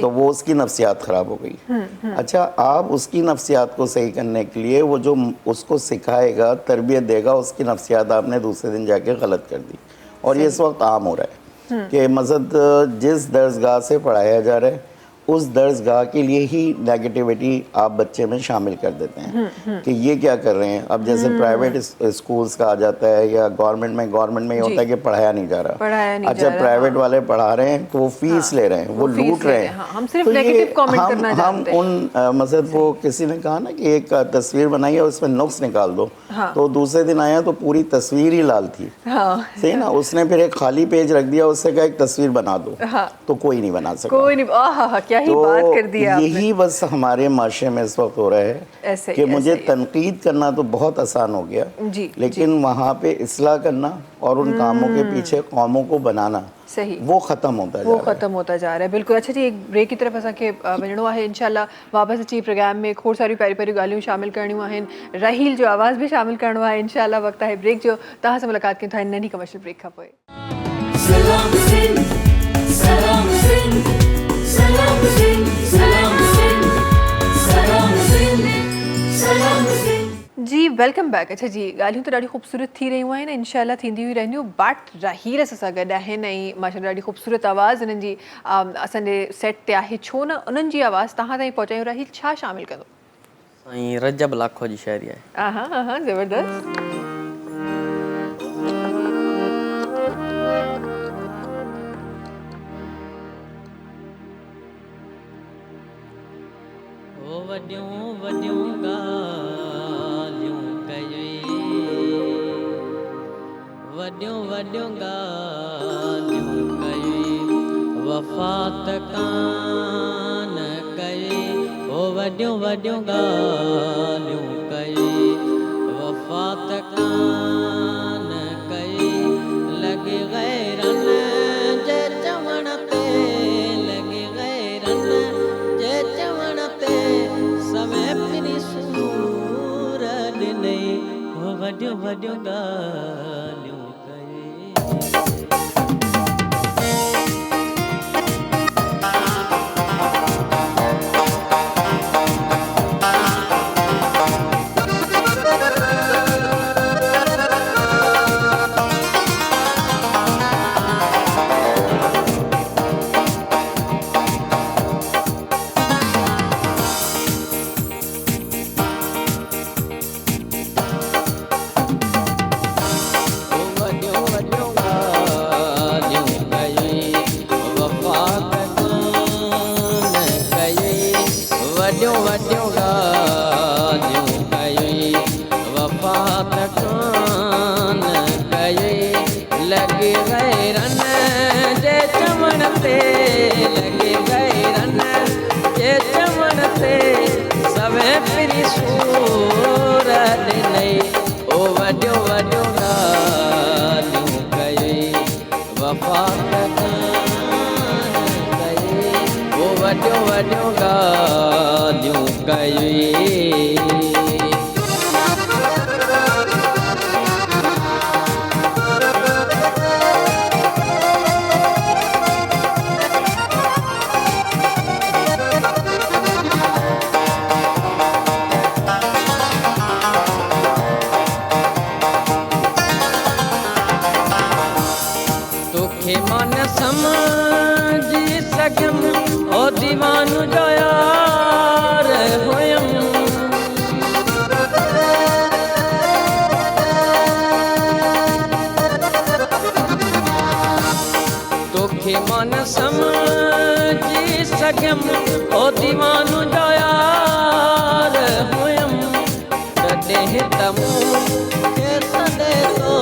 تو وہ اس کی نفسیات خراب ہو گئی. اچھا آپ اس کی نفسیات کو صحیح کرنے کے لیے وہ جو اس کو سکھائے گا, تربیت دے گا, اس کی نفسیات آپ نے دوسرے دن جا کے غلط کر دی. اور یہ اس وقت عام ہو رہا ہے کہ مذہب جس درسگاہ سے پڑھایا جا رہا ہے اس درسگاہ کے لیے ہی نیگیٹیوٹی آپ بچے میں شامل کر دیتے ہیں کہ یہ کیا کر رہے ہیں. اب جیسے پرائیویٹ اسکولز کا آ جاتا ہے یا گورنمنٹ میں یہ ہوتا ہے کہ پڑھایا نہیں جا رہا. اچھا پرائیویٹ والے پڑھا رہے ہیں تو وہ فیس لے رہے ہیں, وہ لوٹ رہے ہیں. ہم ان مذہب وہ کسی نے کہا نا کہ ایک تصویر بنائی ہے اس میں نقص نکال دو, تو دوسرے دن آیا تو پوری تصویر ہی لال تھی. صحیح نا, اس نے پھر ایک خالی پیج رکھ دیا, اس سے کہا ایک تصویر بنا دو, تو کوئی نہیں بنا سکا. تو یہی بس ہمارے معاشرے میں اس وقت ہو رہا ہے کہ مجھے تنقید کرنا تو بہت آسان ہو گیا, لیکن وہاں پہ اصلاح کرنا اور ان کاموں کے پیچھے قوموں کو بنانا وہ ختم ہوتا جا رہا ہے. بالکل. اچھا جی, ایک بریک کی طرف کے وجنو ہے انشاءاللہ واپس اچھی پروگرام میں کھوڑ ساری پیاری پیاری گالیوں شامل کرنی ہیں, راہیل جو آواز بھی شامل کرنا ہے انشاءاللہ. وقت ہے بریک جو تاہاں سے ملاقات کی تھا ننھی کمرشل بریک کھا پوئے. سلام سن سلام سن سلام سن سلام سن سلام سن سلام سن. جی ویلکم بیک. اچھا جی, ॻाल्हियूं त ॾाढी ख़ूबसूरत थी रहियूं आहिनि, इनशाला थींदी हुई रहंदियूं. बट राहील सां गॾु आहिनि ऐं माशाल्लाह ॾाढी ख़ूबसूरत आवाज़ हुननि जी असांजे सेट ते आहे. छो न उन्हनि जी आवाज़ तव्हां ताईं पहुचायूं. राहील छा शामिलु कंदो? साईं रजब लाखो जी शाइरी आहे. ज़बरदस्त. वॾियूं ॻाल्हियूं कई वफ़ात कान कई ओ वॾियूं वॾियूं ॻाल्हियूं कई वफ़ात कान कई लॻी गैरनि जे चवण ते लॻी गैरनि जे चवण ते समय पिनी सूर ॾिनई ओ वॾियूं वॾियूं ॻाल्हियूं कई वॾियूं वॾियूं ॻाल्हियूं कई वफ़ात कान कई लॻी गैरनि जे चवण ते लॻी गैरनि जे चवण ते सवे पिनी सूर ॾिनई ओ वॾियूं वॾियूं ॻाल्हियूं कई वफ़ात कान कई ओ वॾियूं वॾियूं ॻाल्हियूं कई तोखे मन समझी सघियमि ओ दीवानो जो यार हुयमि तोखे मन समझी सघियमि ओ दीवानो जो यार हुयमि तॾहिं त मूं खे सॾे थो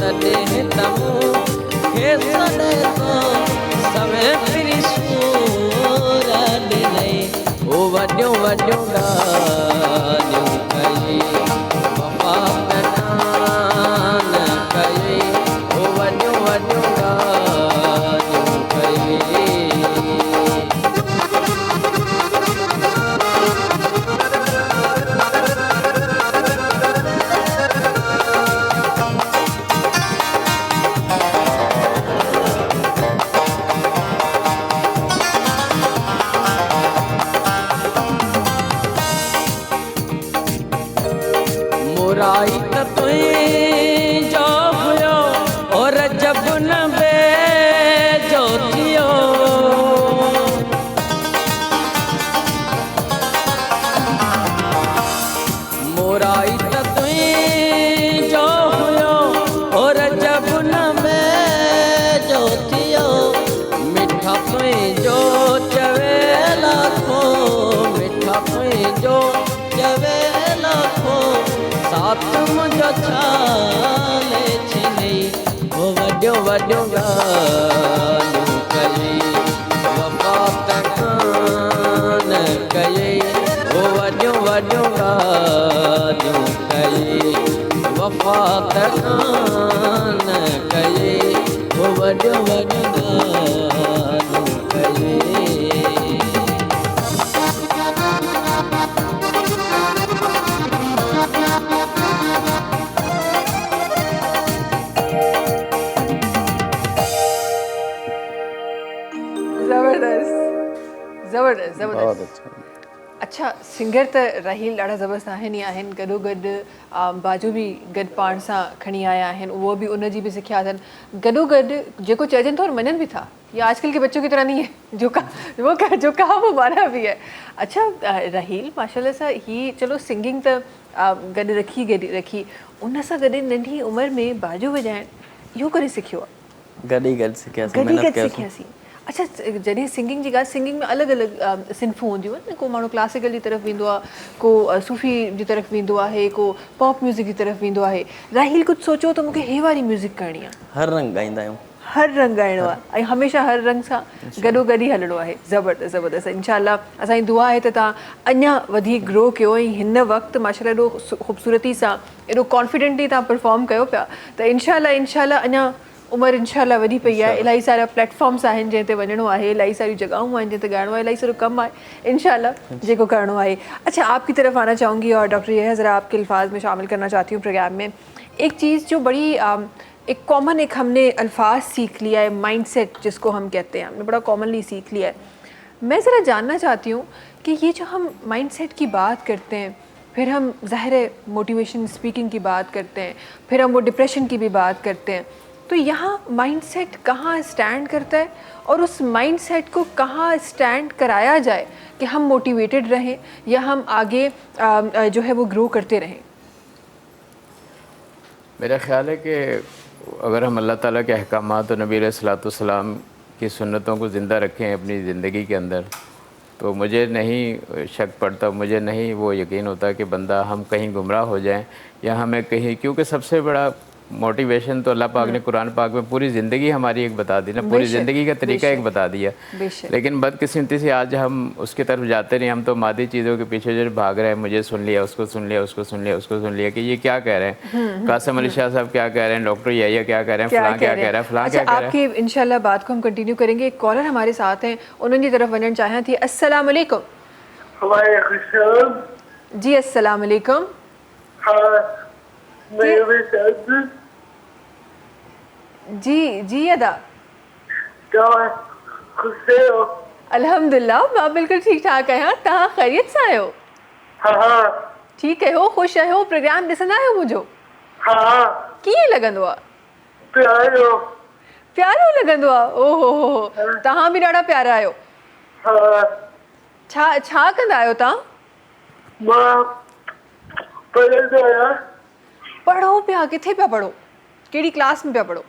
तॾहिं त मूं खे सॾे थो समय पिनी सूर ॾिनई ओ वॾियूं वॾियूं ॻाल्हियूं कई वफ़ात कान कई ओ वॾियूं वॾियूं ॻाल्हियूं कई मुराई त तुंहिंजो हुयो और जब न बेजो थियो मुराई त तुंहिंजो हुयो और जब न बेजो थियो मिठा तुंहिंजो चवे लाखो मिठा तुंहिंजो चवे लाखो साथ मुंहिंजो छाले छिनई ओ वॾियूं वॾियूं ॻाल्हियूं कई वफ़ात कान कई ओ वॾियूं वॾियूं ॻाल्हियूं कई वफ़ात कान कई ओ वॾियूं वॾियूं ॻाल्हियूं कई ज़बरदस्त बहुत ज़बरदस्त अच्छा अच्छा सिंगर त राहील ॾाढा ज़बरदस्त आहिनि ई आहिनि गॾोगॾु बाजू बि गॾु पाण सां खणी आया आहिनि उहो बि उन जी बि सिखिया अथनि गॾोगॾु जेको चइजनि था और मञनि भी था ये आजकल के बच्चों की तरह नहीं है जो कहा वो माना भी है अच्छा राहील माशाल्लाह सां ही चलो सिंगिंग त गॾु रखी उन सां गॾु नंढी उमिरि में बाजू वॼाइणु इहो करे सिखियो आहे गॾु ई गॾु सिखियासीं सिखियासीं अच्छा जॾहिं सिंगिंग जी ॻाल्हि, सिंगिंग में अलॻि अलॻि सिन्फ़ूं हूंदियूं आहिनि न, को माण्हू क्लासिकल जी तरफ़ वेंदो आहे, को सूफ़ी जी तरफ़ वेंदो आहे, को पॉप म्यूज़िक जी तरफ़ वेंदो आहे। राहिल कुझु सोचियो त मूंखे हे वारी म्यूज़िक करणी आहे? हर रंग ॻाईंदा आहियूं। हर रंग ॻाइणो आहे ऐं हमेशह हर रंग सां गॾो गॾु ई हलणो आहे। ज़बरदस्त ज़बरदस्त। इंशाल्लाह असांजी दुआ आहे त तव्हां अञा वधीक ग्रो कयो ऐं हिन वक़्तु माशाल्लाह एॾो ख़ूबसूरती सां एॾो कॉन्फिडेंटली तव्हां परफॉर्म कयो पिया त इंशाल्लाह अञा उमिरि इंशाल्लाह वधी पई आहे। इलाही सारा प्लेटफॉर्म्स आहिनि जंहिं ते वञिणो आहे, इलाही सारियूं जॻहियूं आहिनि जंहिं ते ॻाइणो आहे, इलाही सारो कमु आहे इंशाल्लाह जेको करिणो आहे। अच्छा आपकी तरफ आना चाहूँगी और डॉक्टर यह ज़रा आपके अल्फाज में शामिल करना चाहती हूँ प्रोग्राम में एक चीज़ जो बड़ी एक कॉमन एक हमने अल्फाज सीख लिया है, माइंडसेट जिसको हम कहते हैं, हमने बड़ा कॉमनली सीख लिया है। मैं ज़रा जानना चाहती हूँ कि ये जो हम माइंडसेट की बात करते हैं, फिर हम ज़ाहिर है मोटिवेशन स्पीकिंग की बात करते हैं, फिर हम वो डिप्रेशन की भी बात करते हैं, तो यहाँ माइंडसेट कहाँ स्टैंड करता है और उस माइंडसेट को कहाँ स्टैंड कराया जाए कि हम मोटिवेटेड रहें या हम आगे जो है वो ग्रो करते रहें? मेरा ख़्याल है कि अगर हम अल्लाह ताला के अहकामात और नबी अलैहिस्सलाम की सुन्नतों को ज़िंदा रखें अपनी ज़िंदगी के अंदर, तो मुझे नहीं शक पड़ता, मुझे नहीं वो यकीन होता कि बंदा हम कहीं गुमराह हो जाएं या हमें कहीं, क्योंकि सबसे बड़ा मोटिवेशन तो अल्लाह पाक ने कुरान पाक में पूरी ज़िंदगी हमारी एक बता दी ना, पूरी ज़िंदगी का तरीका एक बता दिया। लेकिन बदकिस्मती से आज हम उसकी तरफ जाते नहीं, हम तो मादी चीज़ों के पीछे जो भाग रहे हैं, मुझे सुन लिया, उसको सुन लिया, उसको सुन लिया, उसको सुन लिया कि ये क्या कह रहे हैं, कासिम अली शाह साहब क्या कह रहे हैं, डॉक्टर याहिया क्या कह रहे हैं, फलां क्या कह रहा है, फलां क्या कह रहा है। आपकी इंशाल्लाह बात को हम कंटिन्यू करेंगे। एक कॉलर हमारे साथ हैं, उन्होंने तरफ वञण चाहियां थी। अस्सलाम वालेकुम। जी अस्सलाम वालेकुम। जी जी अदा अल्हम्दुलिल्लाह मां बिल्कुल ठीक ठाक आहियां। तव्हां ख़ैरियत सां आहियो? ठीक आहियो, ख़ुशि आहियो, प्रोग्राम ॾिसंदा आहियो मुंहिंजो? कीअं लॻंदो आहे? प्यारो लॻंदो आहे। ओहो हो, तव्हां बि ॾाढा प्यारा आहियो। छा कंदा आहियो तव्हां? पढ़ो पिया? किथे पिया पढ़ो? कहिड़ी क्लास में पिया पढ़ो?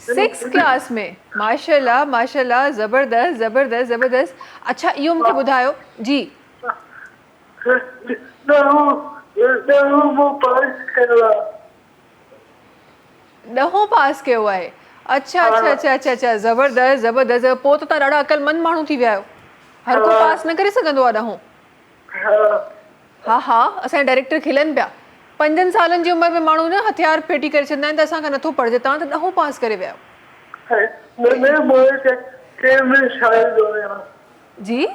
6th क्लास में। माशाल्लाह माशाल्लाह, ज़बरदस्त ज़बरदस्त ज़बरदस्त। अच्छा इहो मूंखे ॿुधायो जी, ॾहों पास कयो आहे? अच्छा अच्छा अच्छा अच्छा अच्छा, ज़बरदस्त ज़बरदस्त। पोइ त तव्हां ॾाढा अक़लमंद माण्हू थी विया आहियो। हर को पास न करे सघंदो आहे ॾहों। हा हा, असांजा डायरेक्टर खिलनि पिया। 5 सालनि जी उमिरि में माण्हू न हथियार फेटी करे छॾींदा आहिनि त असांखां नथो पढ़जे, तव्हां त ॾहों पास करे विया आहियो। जी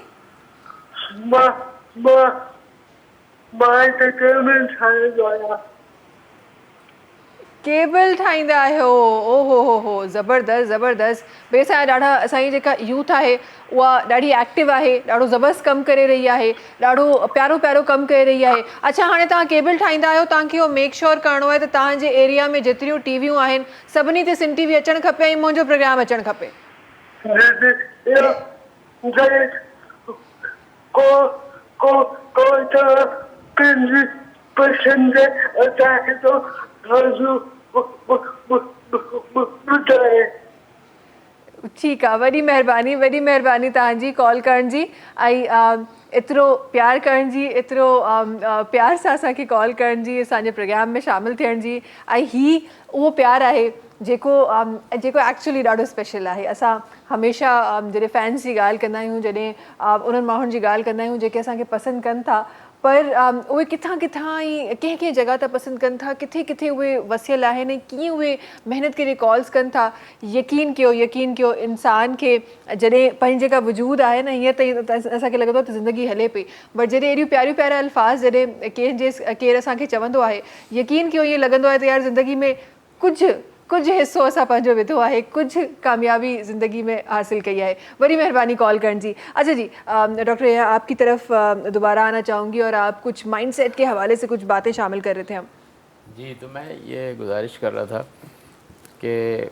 केबल ठाहींदा आहियो? ओहो हो, ज़बरदस्त ज़बरदस्त। ॿिए असांजा ॾाढा, असांजी जेका यूथ आहे उहा ॾाढी एक्टिव आहे, ॾाढो ज़बरदस्त कमु करे रही आहे, ॾाढो प्यारो प्यारो कमु करे रही आहे। अच्छा हाणे तव्हां केबल ठाहींदा आहियो, तव्हांखे इहो मेक श्योर करिणो आहे त तव्हांजे एरिया में जेतिरियूं टीवियूं आहिनि सभिनी ते सिंध टीवी अचणु खपे ऐं मुंहिंजो प्रोग्राम अचणु खपे। ठीकु आहे, वॾी महिरबानी तव्हांजी कॉल करण जी ऐं एतिरो प्यार करण जी, एतिरो प्यार सां असांखे कॉल करण जी, असांजे प्रोग्राम में शामिलु थियण जी। ऐं ही उहो प्यारु आहे जेको एक्चुअली ॾाढो स्पेशल आहे। असां हमेशह जॾहिं फैंस जी ॻाल्हि कंदा आहियूं, जॾहिं उन्हनि माण्हुनि जी ॻाल्हि कंदा आहियूं जेके असांखे पसंदि कनि था, पर उहे किथां किथां ऐं कंहिं कंहिं जॻह ते पसंदि कनि था, किथे किथे उहे वसियल आहिनि ऐं कीअं उहे महिनत करे कॉल्स कनि था। यकीन कयो इंसान खे जॾहिं पंहिंजी जेका वजूद आहे न, हीअं त असांखे लॻंदो आहे त ज़िंदगी हले पई, बट जॾहिं एॾियूं प्यारियूं प्यारा अल्फाज़ जॾहिं केरु असांखे चवंदो आहे, यकीन कयो ईअं लॻंदो आहे त यार ज़िंदगी में कुझु हिसो असां पंहिंजो विधो आहे, कुझु कामयाबी ज़िंदगी में हासिल कई है। बड़ी मेहरबानी कॉल करण जी। अच्छा जी डॉक्टर यहिया आपकी तरफ दोबारा आना चाहूँगी और आप कुछ माइंडसेट के हवाले से कुछ बातें शामिल कर रहे थे हम। जी, तो मैं ये गुजारिश कर रहा था कि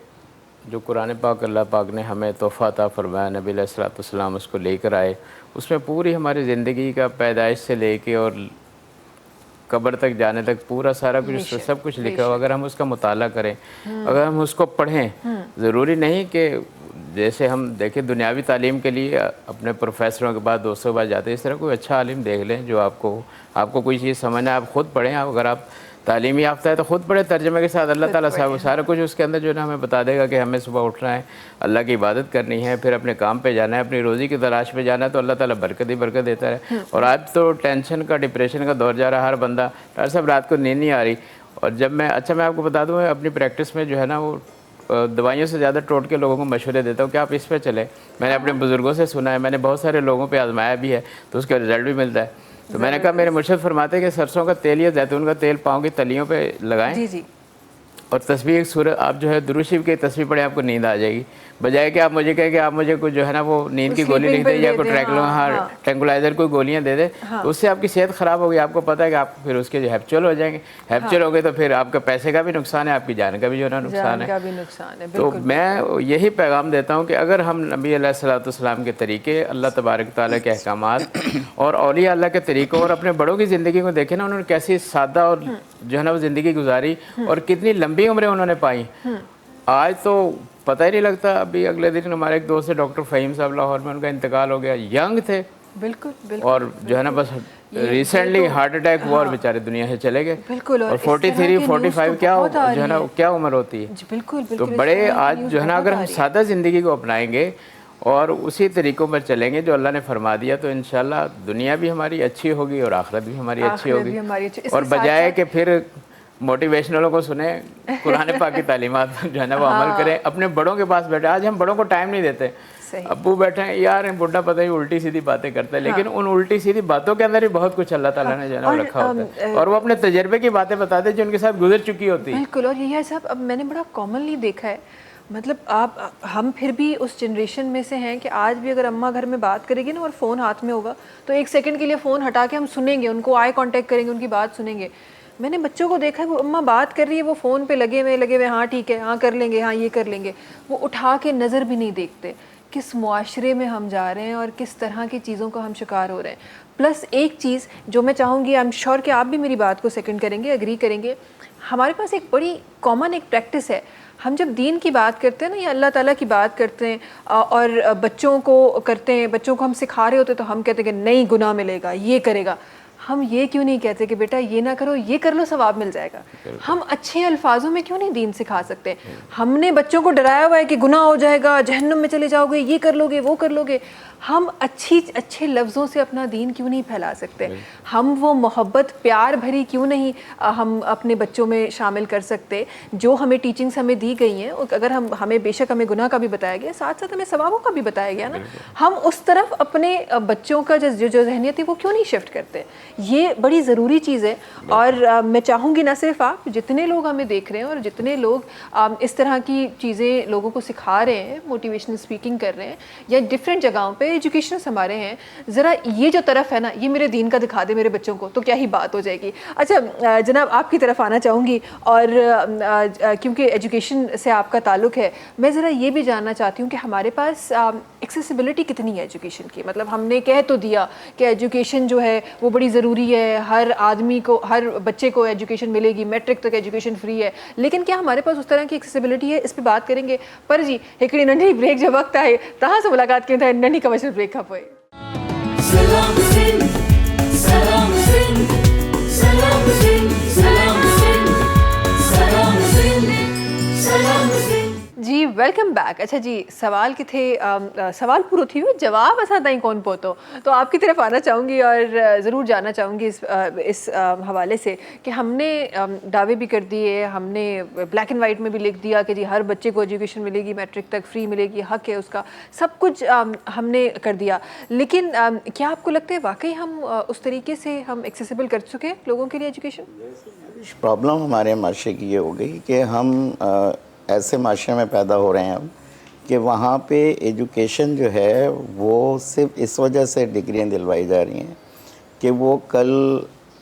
जो कुरान पाक अल्लाह पाक ने हमें तोहफ़ा अता फरमाया, नबी अलैहिस्सलाम उसको लेकर आए, उसमें पूरी हमारी ज़िंदगी का पैदाइश से लेके और कब्र तक जाने तक पूरा सारा कुछ उसमें सब कुछ लिखा हुआ, अगर हम उसका मुताला करें, अगर हम उसको पढ़ें, ज़रूरी नहीं कि जैसे हम देखें दुनियावी तालीम के लिए अपने प्रोफेसरों के पास दोस्तों के पास जाते हैं, इस तरह कोई अच्छा आलिम देख लें जो आपको कोई चीज़ समझना है, आप ख़ुद पढ़ें। अगर आप तालीमी याफ्ता है तो ख़ुद पढ़े तर्जमे के साथ, अल्लाह ताला सारा कुछ उसके अंदर जो है ना हमें बता देगा कि हमें सुबह उठना है, अल्लाह की इबादत करनी है, फिर अपने काम पे जाना है, अपनी रोज़ी की तलाश में जाना है, तो अल्लाह ताला बरकत ही बरकत देता है। और आज तो टेंशन का, डिप्रेशन का दौर जा रहा है, हर बंदा, डॉक्टर साहब रात को नींद नहीं आ रही। और जब मैं आपको बता दूँ, मैं अपनी प्रैक्टिस में जो है ना वो दवाइयों से ज़्यादा टोट के लोगों को मशवरे देता हूँ कि आप इस पर चलें। मैंने अपने बुज़ुर्गों से सुना है, मैंने बहुत सारे लोगों पे आजमाया भी है, तो उसका रिज़ल्ट भी मिलता है। तो मैंने कहा, मेरे मुर्शिद फरमाते हैं कि सरसों का तेल या जैतून का तेल पाँव की तलियों पे लगाएं जी जी, और तस्बीह एक सूरत आप जो है दुरूद शरीफ की तस्बीह पढ़ें, आपको नींद आ जाएगी। बजाय कि आप मुझे कहें कि आप मुझे कुछ जो है ना वो नींद की गोली लिख दे या कोई ट्रैंकुलाइजर कोई गोलियां दे दे, तो उससे आपकी सेहत ख़राब होगी। आपको पता है कि आप फिर उसके जो हैप्चुअल हो जाएंगे, हैप्चुअल हो गए तो फिर आपका पैसे का भी नुकसान है, आपकी जान का भी जो है ना नुकसान है। तो मैं यही पैगाम देता हूँ कि अगर हम नबी अलैहिस्सलाम के तरीके, अल्लाह तबारक तआला के अहकामात और औलिया अल्लाह के तरीक़ों और अपने बड़ों की ज़िंदगी को देखें ना, उन्होंने कैसी सादा और जो है ना वो ज़िंदगी गुजारी और कितनी लंबी उम्रें उन्होंने पाई। आज तो पता ही नहीं लगता। अभी अगले दिन हमारे एक दोस्त है डॉक्टर फ़हीम साहब, लाहौर में, उनका इंतकाल हो गया, यंग थे बिल्कुल बिल्कुल, और जो है ना बस रिसेंटली हार्ट अटैक हुआ और बेचारे दुनिया से चले गए। बिल्कुल, और 43 45 क्या जो है ना क्या उम्र होती है। बिल्कुल तो बड़े आज जो है ना अगर हम सादा ज़िंदगी को अपनाएंगे और उसी तरीक़ों पर चलेंगे जो अल्लाह ने फरमा दिया, तो इंशाल्लाह दुनिया भी हमारी अच्छी होगी और आखिरत भी हमारी अच्छी होगी। और बजाय कि फिर मोटिवेशनलों को सुने, कुरान पाक की तालीमात जो है ना वो अमल करें, अपने बड़ों के पास बैठे। आज हम बड़ों को टाइम नहीं देते, अब्बू बैठे हैं यार, बुढ़ा पता ही उल्टी सीधी बातें करता है, लेकिन उन उल्टी सीधी बातों के अंदर ही बहुत कुछ अल्लाह ताला ने जो है ना रखा होता है, और वो अपने तजर्बे की बातें बताते हैं जो उनके साथ गुजर चुकी होती है। बिल्कुल। और यही है साहब, अब मैंने बड़ा कॉमनली देखा है, मतलब हम फिर भी उस जनरेशन में से हैं कि आज भी अगर अम्मा घर में बात करेगी ना और फ़ोन हाथ में होगा तो एक सेकंड के लिए फ़ोन हटा के हम सुनेंगे, उनको आई कांटेक्ट करेंगे, उनकी बात सुनेंगे। मैंने बच्चों को देखा है, वो अम्मा बात कर रही है, वो फ़ोन पे लगे हुए, हाँ ठीक है, हाँ कर लेंगे, हाँ ये कर लेंगे, वो उठा के नज़र भी नहीं देखते। किस मुआशरे में हम जा रहे हैं और किस तरह की चीज़ों का हम शिकार हो रहे हैं। प्लस एक चीज़ जो मैं चाहूँगी, आई एम श्योर कि आप भी मेरी बात को सेकंड करेंगे, एग्री करेंगे, हमारे पास एक बड़ी कॉमन एक प्रैक्टिस है, हम जब दीन की बात करते हैं ना या अल्लाह ताला की बात करते हैं और बच्चों को करते हैं, बच्चों को हम सिखा रहे होते तो हम कहते हैं कि नहीं गुनाह मिलेगा, ये करेगा। हम ये क्यों नहीं कहते कि बेटा ये ना करो, ये कर लो, सवाब मिल जाएगा। हम अच्छे अल्फाजों में क्यों नहीं दीन सिखा सकते? हमने बच्चों को डराया हुआ है कि गुनाह हो जाएगा, जहन्नम में चले जाओगे, ये कर लोगे, वो कर लोगे। हम अच्छे लफ्ज़ों से अपना दीन क्यों नहीं फैला सकते? हम वो मोहब्बत प्यार भरी क्यों नहीं हम अपने बच्चों में शामिल कर सकते जो हमें टीचिंग्स हमें दी गई हैं? अगर हमें बेशक हमें गुनाह का भी बताया गया, साथ साथ हमें सवाबों का भी बताया गया ना, हम उस तरफ अपने बच्चों का जो जहनियत है वो क्यों नहीं शिफ्ट करते? ये बड़ी ज़रूरी चीज़ है। और मैं चाहूँगी ना सिर्फ आप, जितने लोग हमें देख रहे हैं और जितने लोग इस तरह की चीज़ें लोगों को सिखा रहे हैं, मोटिवेशनल स्पीकिंग कर रहे हैं या डिफरेंट जगहों पे एजुकेशनर्स हमारे हैं, ज़रा ये जो तरफ है ना, ये मेरे दीन का दिखा दे मेरे बच्चों को, तो क्या ही बात हो जाएगी। अच्छा जनाब, आपकी तरफ आना चाहूँगी, और क्योंकि एजुकेशन से आपका ताल्लुक़ है, मैं ज़रा ये भी जानना चाहती हूँ कि हमारे पास एक्सेसिबिलिटी कितनी है एजुकेशन की? मतलब हमने कह तो दिया कि एजुकेशन जो है वो बड़ी ज़रूरी है, हर आदमी को, हर बच्चे को एजुकेशन मिलेगी, मैट्रिक तक एजुकेशन फ्री है, लेकिन क्या हमारे पास उस तरह की एक्सेसिबिलिटी है? इस पे बात करेंगे। पर जी हिकड़ी नंढी ब्रेक जो वक्त आए तहाँ से मुलाकात करें था, नंढी कमर्शियल ब्रेक खां पोइ। सलाम सिंध, सलाम सिंध, सलाम सिंध, सलाम सिंध, सलाम सिंध, सलाम सिंध। जी वेलकम बैक। अच्छा जी, सवाल किथे सवाल पूरा थी हुए, जवाब असां ताईं कोन पहुतो, तो आपकी तरफ आना चाहूँगी और ज़रूर जानना चाहूँगी इस हवाले से कि हमने दावे भी कर दिए, हमने ब्लैक एंड वाइट में भी लिख दिया कि जी हर बच्चे को एजुकेशन मिलेगी, मैट्रिक तक फ्री मिलेगी, हक है उसका, सब कुछ हमने कर दिया, लेकिन क्या आपको लगता है वाकई हम उस तरीके से हम एक्सेसिबल कर चुके लोगों के लिए एजुकेशन? प्रॉब्लम हमारे माशरे की ये हो गई कि हम ऐसे माशरे में पैदा हो रहे हैं अब कि वहाँ पे एजुकेशन जो है वो सिर्फ इस वजह से डिग्रियाँ दिलवाई जा रही हैं कि वो कल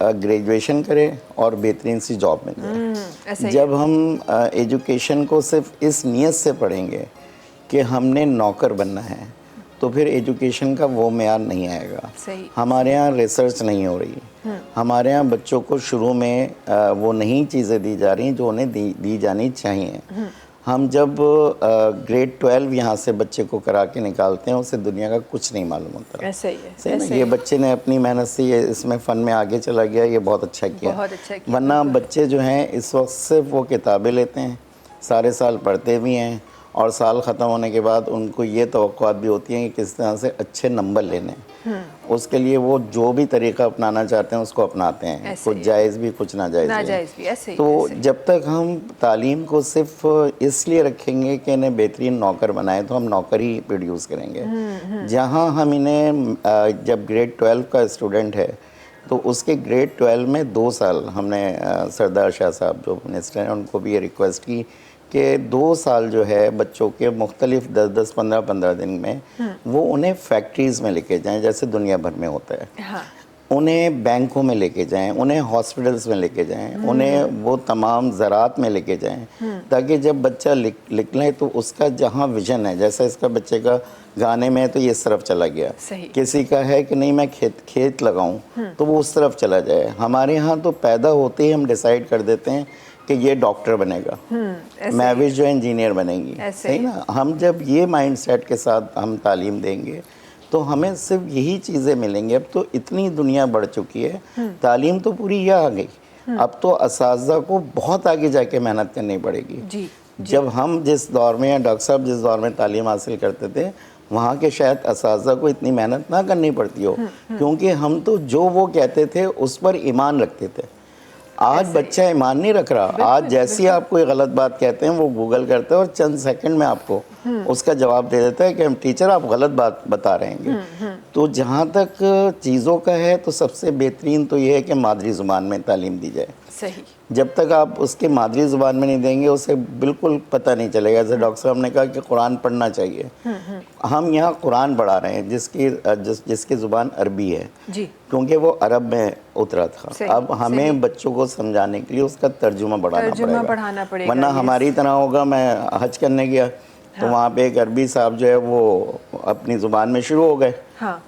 ग्रेजुएशन करे और बेहतरीन सी जॉब मिल जाए। जब हम एजुकेशन को सिर्फ इस नीयत से पढ़ेंगे कि हमने नौकर बनना है تو پھر ایجوکیشن کا وہ معیار نہیں آئے گا. ہمارے یہاں ریسرچ نہیں ہو رہی, ہمارے یہاں بچوں کو شروع میں وہ نہیں چیزیں دی جا رہی جو انہیں دی جانی چاہیے. ہم جب گریڈ 12 یہاں سے بچے کو کرا کے نکالتے ہیں اسے دنیا کا کچھ نہیں معلوم ہوتا. صحیح نا, یہ بچے نے اپنی محنت سے یہ اس میں فن میں آگے چلا گیا, یہ بہت اچھا کیا. ورنہ بچے جو ہیں اس وقت صرف وہ کتابیں لیتے ہیں, سارے سال پڑھتے بھی ہیں, اور سال ختم ہونے کے بعد ان کو یہ توقعات بھی ہوتی ہیں کہ کس طرح سے اچھے نمبر لینے. اس کے لیے وہ جو بھی طریقہ اپنانا چاہتے ہیں اس کو اپناتے ہیں, کچھ جائز بھی کچھ ناجائز بھی. تو جب تک ہم تعلیم کو صرف اس لیے رکھیں گے کہ انہیں بہترین نوکر بنائیں تو ہم نوکر ہی پروڈیوس کریں گے. جہاں ہم انہیں جب گریڈ 12 کا اسٹوڈنٹ ہے تو اس کے گریڈ 12 میں 2 سال ہم نے سردار شاہ صاحب جو منسٹر ہیں ان کو بھی یہ ریکویسٹ کی کہ 2 سال جو ہے بچوں کے مختلف 10 15 دن میں وہ انہیں فیکٹریز میں لے کے جائیں جیسے دنیا بھر میں ہوتا ہے. انہیں بینکوں میں لے کے جائیں, انہیں ہاسپٹلس میں لے کے جائیں, انہیں وہ تمام زراعت میں لے کے جائیں, تاکہ جب بچہ لکھ لیں تو اس کا جہاں ویژن ہے, جیسا اس کا بچے کا گانے میں ہے تو یہ اس طرف چلا گیا, کسی کا ہے کہ نہیں میں کھیت لگاؤں تو وہ اس طرف چلا جائے. ہمارے ہاں تو پیدا ہوتے ہی ہم ڈیسائیڈ کر دیتے ہیں کہ یہ ڈاکٹر بنے گا, مہوش جو انجینئر بنے گی. صحیح نا, ہم جب یہ مائنڈ سیٹ کے ساتھ ہم تعلیم دیں گے تو ہمیں صرف یہی چیزیں ملیں گی. اب تو اتنی دنیا بڑھ چکی ہے, تعلیم تو پوری یہ آ گئی, اب تو اساتذہ کو بہت آگے جا کے محنت کرنی پڑے گی. جب ہم جس دور میں, یا ڈاکٹر صاحب جس دور میں تعلیم حاصل کرتے تھے وہاں کے شاید اساتذہ کو اتنی محنت نہ کرنی پڑتی ہو, کیونکہ ہم تو جو وہ کہتے تھے اس پر ایمان رکھتے تھے. آج بچہ ایمان نہیں رکھ رہا, آج جیسی آپ کوئی غلط بات کہتے ہیں وہ گوگل کرتے ہیں اور چند سیکنڈ میں آپ کو اس کا جواب دے دیتا ہے کہ ٹیچر آپ غلط بات بتا رہے ہیں. تو جہاں تک چیزوں کا ہے تو سب سے بہترین تو یہ ہے کہ مادری زبان میں تعلیم دی جائے. جب تک آپ اس کے مادری زبان میں نہیں دیں گے اسے بالکل پتہ نہیں چلے گا. جیسے ڈاکٹر صاحب نے کہا کہ قرآن پڑھنا چاہیے, ہم یہاں قرآن پڑھا رہے ہیں جس کی زبان عربی ہے, کیونکہ وہ عرب میں اترا تھا. اب ہمیں بچوں کو سمجھانے کے لیے اس کا ترجمہ پڑھانا پڑے گا, ورنہ ہماری طرح ہوگا. میں حج کرنے گیا تو وہاں پہ ایک عربی صاحب جو ہے وہ اپنی زبان میں شروع ہو گئے,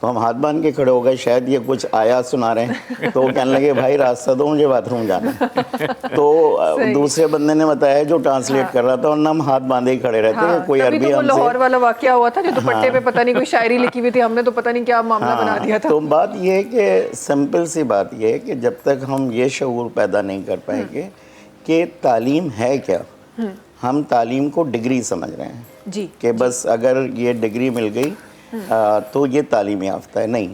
تو ہم ہاتھ باندھ کے کھڑے ہو گئے, شاید یہ کچھ آیات سنا رہے ہیں. تو وہ کہنے لگے بھائی راستہ دو, مجھے باتھ روم جانا ہے. تو دوسرے بندے نے بتایا جو ٹرانسلیٹ کر رہا تھا, ورنہ ہم ہاتھ باندھے ہی کھڑے رہتے ہیں. کوئی عربی ہم سے, لاہور والا واقعہ ہوا تھا جو دوپٹے پہ پتہ نہیں کوئی شاعری لکھی ہوئی تھی, ہم نے تو پتہ نہیں کیا معاملہ بنا دیا تھا. تو بات یہ ہے کہ سمپل سی بات یہ ہے کہ جب تک ہم یہ شعور پیدا نہیں کر پائیں گے کہ تعلیم ہے کیا, ہم تعلیم کو ڈگری سمجھ رہے ہیں کہ بس اگر یہ ڈگری مل گئی تو یہ تعلیم یافتہ ہے. نہیں,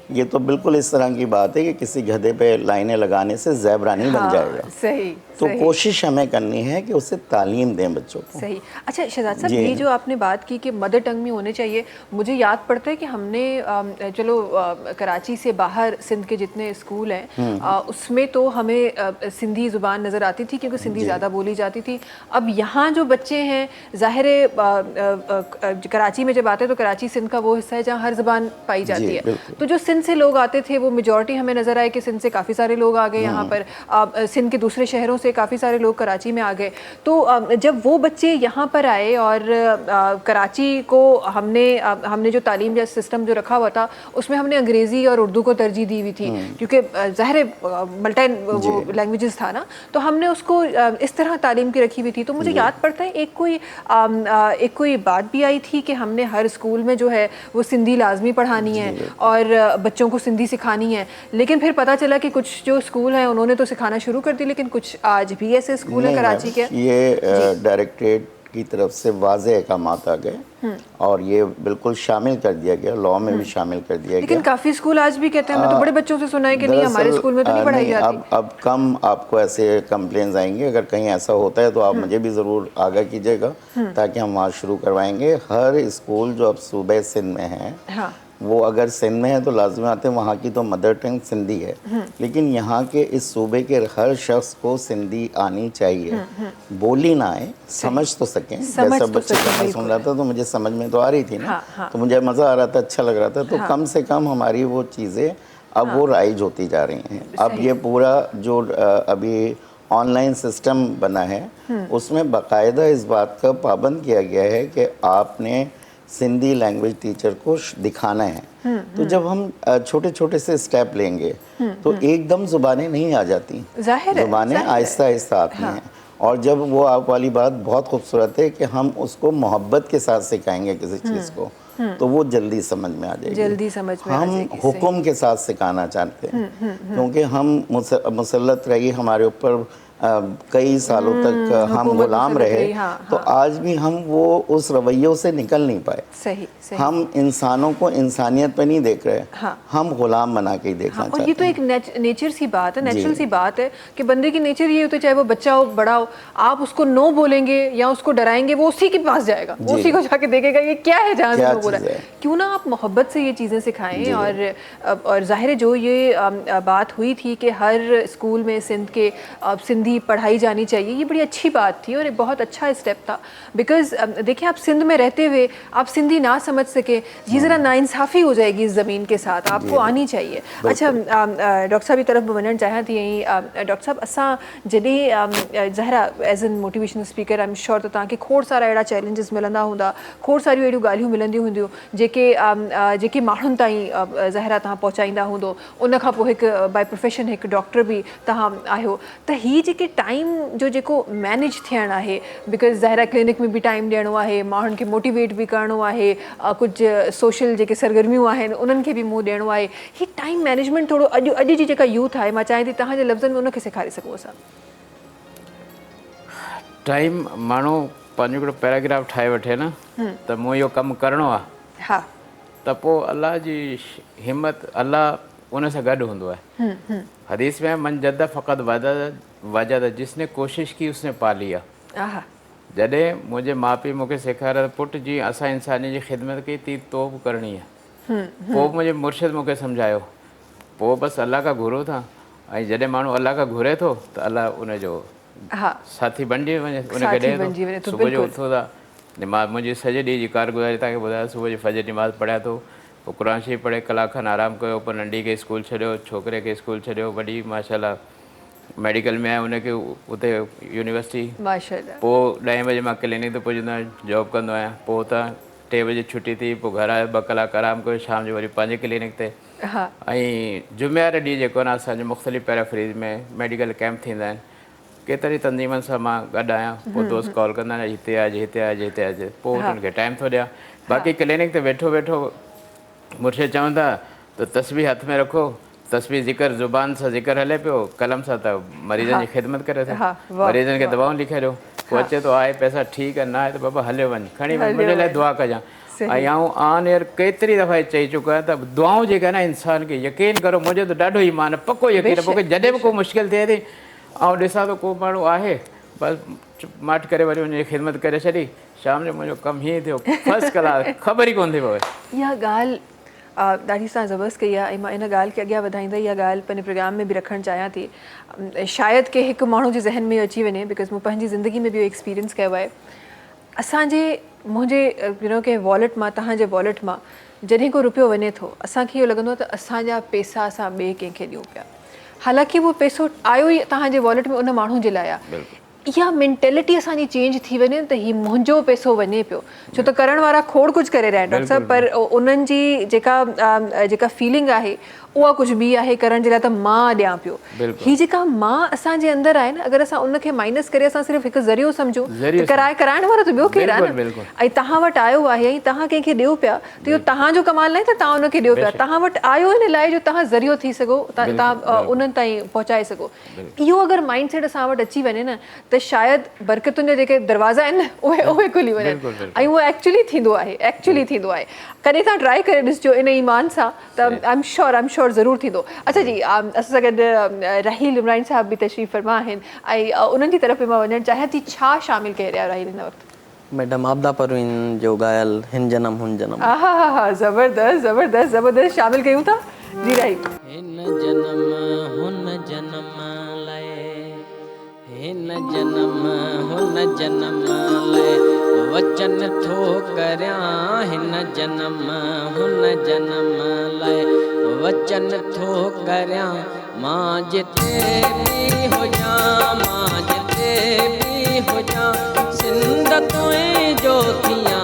یہ تو بالکل اس طرح کی بات ہے کہ کسی گدھے پہ لائنیں لگانے سے زیبرانی بن جائے گا. تو کوشش ہمیں کرنی ہے کہ اسے تعلیم دیں بچوں کو. اچھا شہزاد صاحب, یہ جو آپ نے بات کی کہ مدر ٹنگ میں ہونے چاہیے, مجھے یاد پڑتا ہے کہ ہم نے چلو کراچی سے باہر سندھ کے جتنے اسکول ہیں اس میں تو ہمیں سندھی زبان نظر آتی تھی کیونکہ سندھی زیادہ بولی جاتی تھی. اب یہاں جو بچے ہیں ظاہر کراچی میں جب آتے ہیں تو کراچی سندھ کا وہ حصہ ہے جہاں ہر زبان پائی جاتی ہے. تو جو سندھ سے لوگ آتے تھے وہ میجورٹی ہمیں نظر آئے کہ سندھ سے کافی سارے لوگ آ گئے یہاں پر, سندھ کے دوسرے شہروں سے کافی سارے لوگ کراچی میں آ گئے. تو جب وہ بچے یہاں پر آئے اور کراچی کو ہم نے جو تعلیم یا سسٹم جو رکھا ہوا تھا اس میں ہم نے انگریزی اور اردو کو ترجیح دی ہوئی تھی کیونکہ ظاہر ملٹی لینگویجز تھا نا, تو ہم نے اس کو اس طرح تعلیم کی رکھی ہوئی تھی. تو مجھے یاد پڑتا ہے ایک کوئی بات بھی آئی تھی کہ ہم نے ہر اسکول میں جو ہے وہ سندھی لازمی پڑھانی ہے اور بچوں کو سندھی سکھانی ہے. لیکن پھر پتہ چلا کہ کچھ جو اسکول ہیں انہوں نے تو سکھانا شروع کر دی, لیکن کچھ آج بھی ایسے اسکول ہیں کراچی کے. یہ ڈائریکٹریٹ کی طرف سے واضح احکامات آ گئے اور یہ بالکل شامل کر دیا گیا, لاء میں بھی شامل کر دیا گیا. لیکن کافی اسکول آج بھی کہتے ہیں, میں تو بڑے بچوں سے سنا ہے کہ نہیں ہمارے اسکول میں تو نہیں پڑھائی جاتی. اب کم آپ کو ایسے کمپلینز آئیں گے, اگر کہیں ایسا ہوتا ہے تو آپ مجھے بھی ضرور آگاہ کیجیے گا تاکہ ہم وہاں شروع کروائیں گے. ہر اسکول جو اب صوبہ سندھ میں ہیں وہ اگر سندھ میں ہے تو لازمی آتے ہیں, وہاں کی تو مدر ٹنگ سندھی ہے, لیکن یہاں کے اس صوبے کے ہر شخص کو سندھی آنی چاہیے. بولی نہ آئے, سمجھ تو سکیں. جیسا بچے کا میں سن رہا تھا تو مجھے سمجھ میں تو آ رہی تھی نا, تو مجھے مزہ آ رہا تھا, اچھا لگ رہا تھا. تو کم سے کم ہماری وہ چیزیں اب وہ رائج ہوتی جا رہی ہیں. اب یہ پورا جو ابھی آن لائن سسٹم بنا ہے اس میں باقاعدہ اس بات کا پابند کیا گیا ہے کہ آپ نے सिंधी लैंग्वेज टीचर को दिखाना है। तो जब हम छोटे छोटे से स्टेप लेंगे तो एकदम ज़ुबानें नहीं आ जाती, ज़ुबानें आहिस्ता आहिस्ता आती हैं। और जब वो आप वाली बात बहुत खूबसूरत है कि हम उसको मोहब्बत के साथ सिखाएंगे किसी चीज़ को तो वो जल्दी समझ में आ जाएगी। जल्दी समझ में हम हुक्म के साथ सिखाना चाहते हैं क्योंकि हम मुसल्लत रही हमारे ऊपर कई सालों तक हम गुलाम रहे। तो आज भी हम वो उस रवैयों से निकल नहीं पाए। सही। हम इंसानों को इंसानियत पे नहीं देख रहे, हम गुलाम बना के ही देखना चाहते हैं। और ये तो एक नेचर सी बात है, नेचुरल सी बात है कि बंदे की नेचर ये होती है, चाहे वो बच्चा हो बड़ा हो, आप उसको नो बोलेंगे या उसको डराएंगे वो उसी के पास जाएगा, वो उसी को जाके देखेगा ये क्या है जहाँ से वो बोला है। क्यों ना आप मोहब्बत से ये चीज़ें सिखाएं। और जाहिर है जो ये बात हुई थी कि हर स्कूल में सिंधी पढ़ाई जानी चाहिए, ये बड़ी अच्छी बात थी और एक बहुत अच्छा स्टेप था। बिकॉज देखिए आप सिंध में रहते हुए आप सिंधी ना समझ सके, ये ज़रा नाइंसाफ़ी हो जाएगी इस ज़मीन के साथ, आपको आनी चाहिए। अच्छा डॉक्टर साहब की तरफ वञणु चाहियां थी। डॉक्टर साहब असां जॾहिं Zahra as an motivational speaker I am sure त तव्हांखे खोड़ सारा अहिड़ा चैलेंजिस मिलंदा हूंदा, खोड़ सारियूं अहिड़ियूं ॻाल्हियूं मिलंदियूं हूंदियूं जेके माण्हुनि ताईं ज़हरा तव्हां पहुचाईंदा हूंदो। उन खां पोइ हिकु बाय प्रोफेशन हिकु डॉक्टर बि तव्हां आहियो। त हीअ जेके टाइम जो जेको मैनेज थियणु आहे, बिकॉज ज़ाहिरा क्लिनिक में बि टाइम ॾियणो आहे, माण्हुनि खे मोटिवेट बि करिणो आहे, कुझु सोशल जेके सरगर्मियूं आहिनि उन्हनि खे बि मुंहुं ॾियणो आहे, ही टाइम मैनेजमेंट थोरो अॼु जी जेका यूथ आहे मां चाहियां थी तव्हांजे लफ़्ज़नि में उनखे सेखारे सघूं असां। टाइम माण्हू पंहिंजो हिकिड़ो पैराग्राफ ठाहे वठे न त मूं इहो कमु करिणो आहे, हा, त पोइ अलाह जी हिम्मत, अलाह उन सां गॾु हूंदो आहे। हदीस में मन जद फ़क़त वजद, जिसने कोशिश की उसने पा लिया। जॾहिं मुंहिंजे माउ पीउ मूंखे सेखारियो पुटु जीअं असां इंसानी जी ख़िदमत कई तीअं तो बि करणी आहे। पोइ मुंहिंजे मुर्शिद मूंखे सम्झायो, पोइ बसि अलाह खां घुरो था, ऐं जॾहिं माण्हू अलाह खां घुरे थो त अलाह उनजो साथी बणिजी वञे, उनखे ॾे थो। सुबुह जो उथो था, निमाज़ मुंहिंजी सॼे ॾींहं जी कारगुज़ारी तव्हांखे ॿुधायो, सुबुह जो फजर निमाज़ पढ़िया थो, पोइ क़ुरान शरीफ़ पढ़े कलाक खनि आरामु कयो, पोइ नंढी खे स्कूल छॾियो, छोकिरे खे स्कूल छॾियो, वॾी माशाल्लाह मेडिकल में आहे उनखे उते यूनिवर्सिटी, पोइ 10 बजे मां क्लिनिक ते पुॼंदो आहियां, जॉब कंदो आहियां, पोइ हुतां 3 बजे छुटी थी, पोइ घर आयो 2 कलाक आरामु कयो, शाम जो वरी पंहिंजे क्लिनिक ते। ऐं जुमे वारे ॾींहुं जेको आहे न असांजो मुख़्तलिफ़ पैराफ्रीज़ में मेडिकल कैंप थींदा आहिनि, केतिरी तंज़ीमनि सां मां गॾु आहियां, पोइ दोस्त कॉल कंदा आहिनि हिते आहे हिते आहे हिते आहे, पोइ उन्हनि खे टाइम थो ॾियां। बाक़ी क्लिनिक ते वेठो वेठो मुर्शिद चवंदा त तस्बीह हथ में रखो, तस्बीह ज़िक्र ज़ुबान सां ज़िक्र हले पियो, कलम सां त मरीज़नि जी ख़िदमत करे थो, मरीज़नि खे दवाऊं लिखे ॾियो, पोइ अचे थो आहे पैसा ठीकु आहे, न आहे त बाबा हलियो वञु, खणी वञु, मुंहिंजे लाइ दुआ कजां। ऐं आउं ऑन एयर केतिरी दफ़ा चई चुको आहियां त दुआऊं जेका आहे न इंसान खे यकीन करो, मुंहिंजो त ॾाढो ईमान आहे, पको यकीन आहे, मूंखे जॾहिं बि को मुश्किल थिए थी ऐं ॾिसां थो को माण्हू आहे बसि माठ करे वरी हुनजी ख़िदमत करे छॾी, शाम जो मुंहिंजो कमु हीअं थियो फर्स्ट क्लास, ख़बर ई कोन थी पवे। इहा ॻाल्हि ॾाढी सां ज़बरदस्त कई आहे, ऐं मां इन ॻाल्हि खे अॻियां वधाईंदे इहा ॻाल्हि पंहिंजे प्रोग्राम में बि रखणु चाहियां थी। शायदि कि हिकु माण्हू जे ज़हन में अची वञे, बिकॉज़ मूं पंहिंजी ज़िंदगी में बि इहो एक्सपीरियंस कयो आहे। मुंहिंजे के वॉलेट मां, तव्हांजे वॉलेट मां जॾहिं को रुपियो वञे थो, असांखे इहो लॻंदो आहे त असांजा पैसा असां ॿिए कंहिंखे ॾियूं पिया, हालांकि उहो पैसो आयो ई तव्हांजे वॉलेट में उन माण्हू जे लाइ आहे। इहा मेंटेलिटी असांजी चेंज थी वञे त हीउ मुंहिंजो पैसो वञे पियो, छो त करण वारा खोड़ कुझु करे रहिया आहिनि डॉक्टर साहब, पर उन्हनि जी जेका फीलिंग आहे उहा कुझु ॿी आहे करण जे लाइ त मां ॾियां पियो। हीअ जेका मां असांजे अंदरि आहे न, अगरि असां उनखे माइनस करे असां सिर्फ़ु हिकु ज़रियो सम्झूं त कराइण वारो त ॿियो केरु आहे न, ऐं तव्हां वटि आयो आहे ऐं तव्हां कंहिंखे ॾियो पिया त इहो तव्हांजो कमाल न आहे त तव्हां उनखे ॾियो पिया, तव्हां वटि आयो हिन लाइ जो तव्हां ज़रियो थी सघो, तव्हां उन्हनि ताईं पहुचाए सघो। इहो अगरि माइंड सेट असां वटि अची वञे न त शायदि बरकतुनि जा जेके दरवाज़ा आहिनि न उहे खुली वञनि, ऐं उहो एक्चुअली थींदो आहे, कॾहिं तव्हां ट्राई करे ॾिसिजो इन ईमान सां, त आई एम श्योर ज़रूरु थींदो। अच्छा जी, असां सां गॾु राहील इमरान साहब बि तशरीफ़ फरमा आहिनि, ऐं उन्हनि जी तरफ़ मां वञणु चाहियां थी, छा शामिल करे रहिया राहील हिन वक़्तु? मैडम आबदा परवीन जो ॻायल हिन जनम हुन जनम। हा ज़बरदस्त शामिल कयूं था जी राहील। हिन जनम हुन जनम लाइ, हिन जनम हुन जनम लाइ वचन थो करियां, हिन जनम हुन जनम लाइ वचन थो करियां, मां जिते बि हुजां, मां जिते बि हुजां, सिंध तुंहिंजो थियां।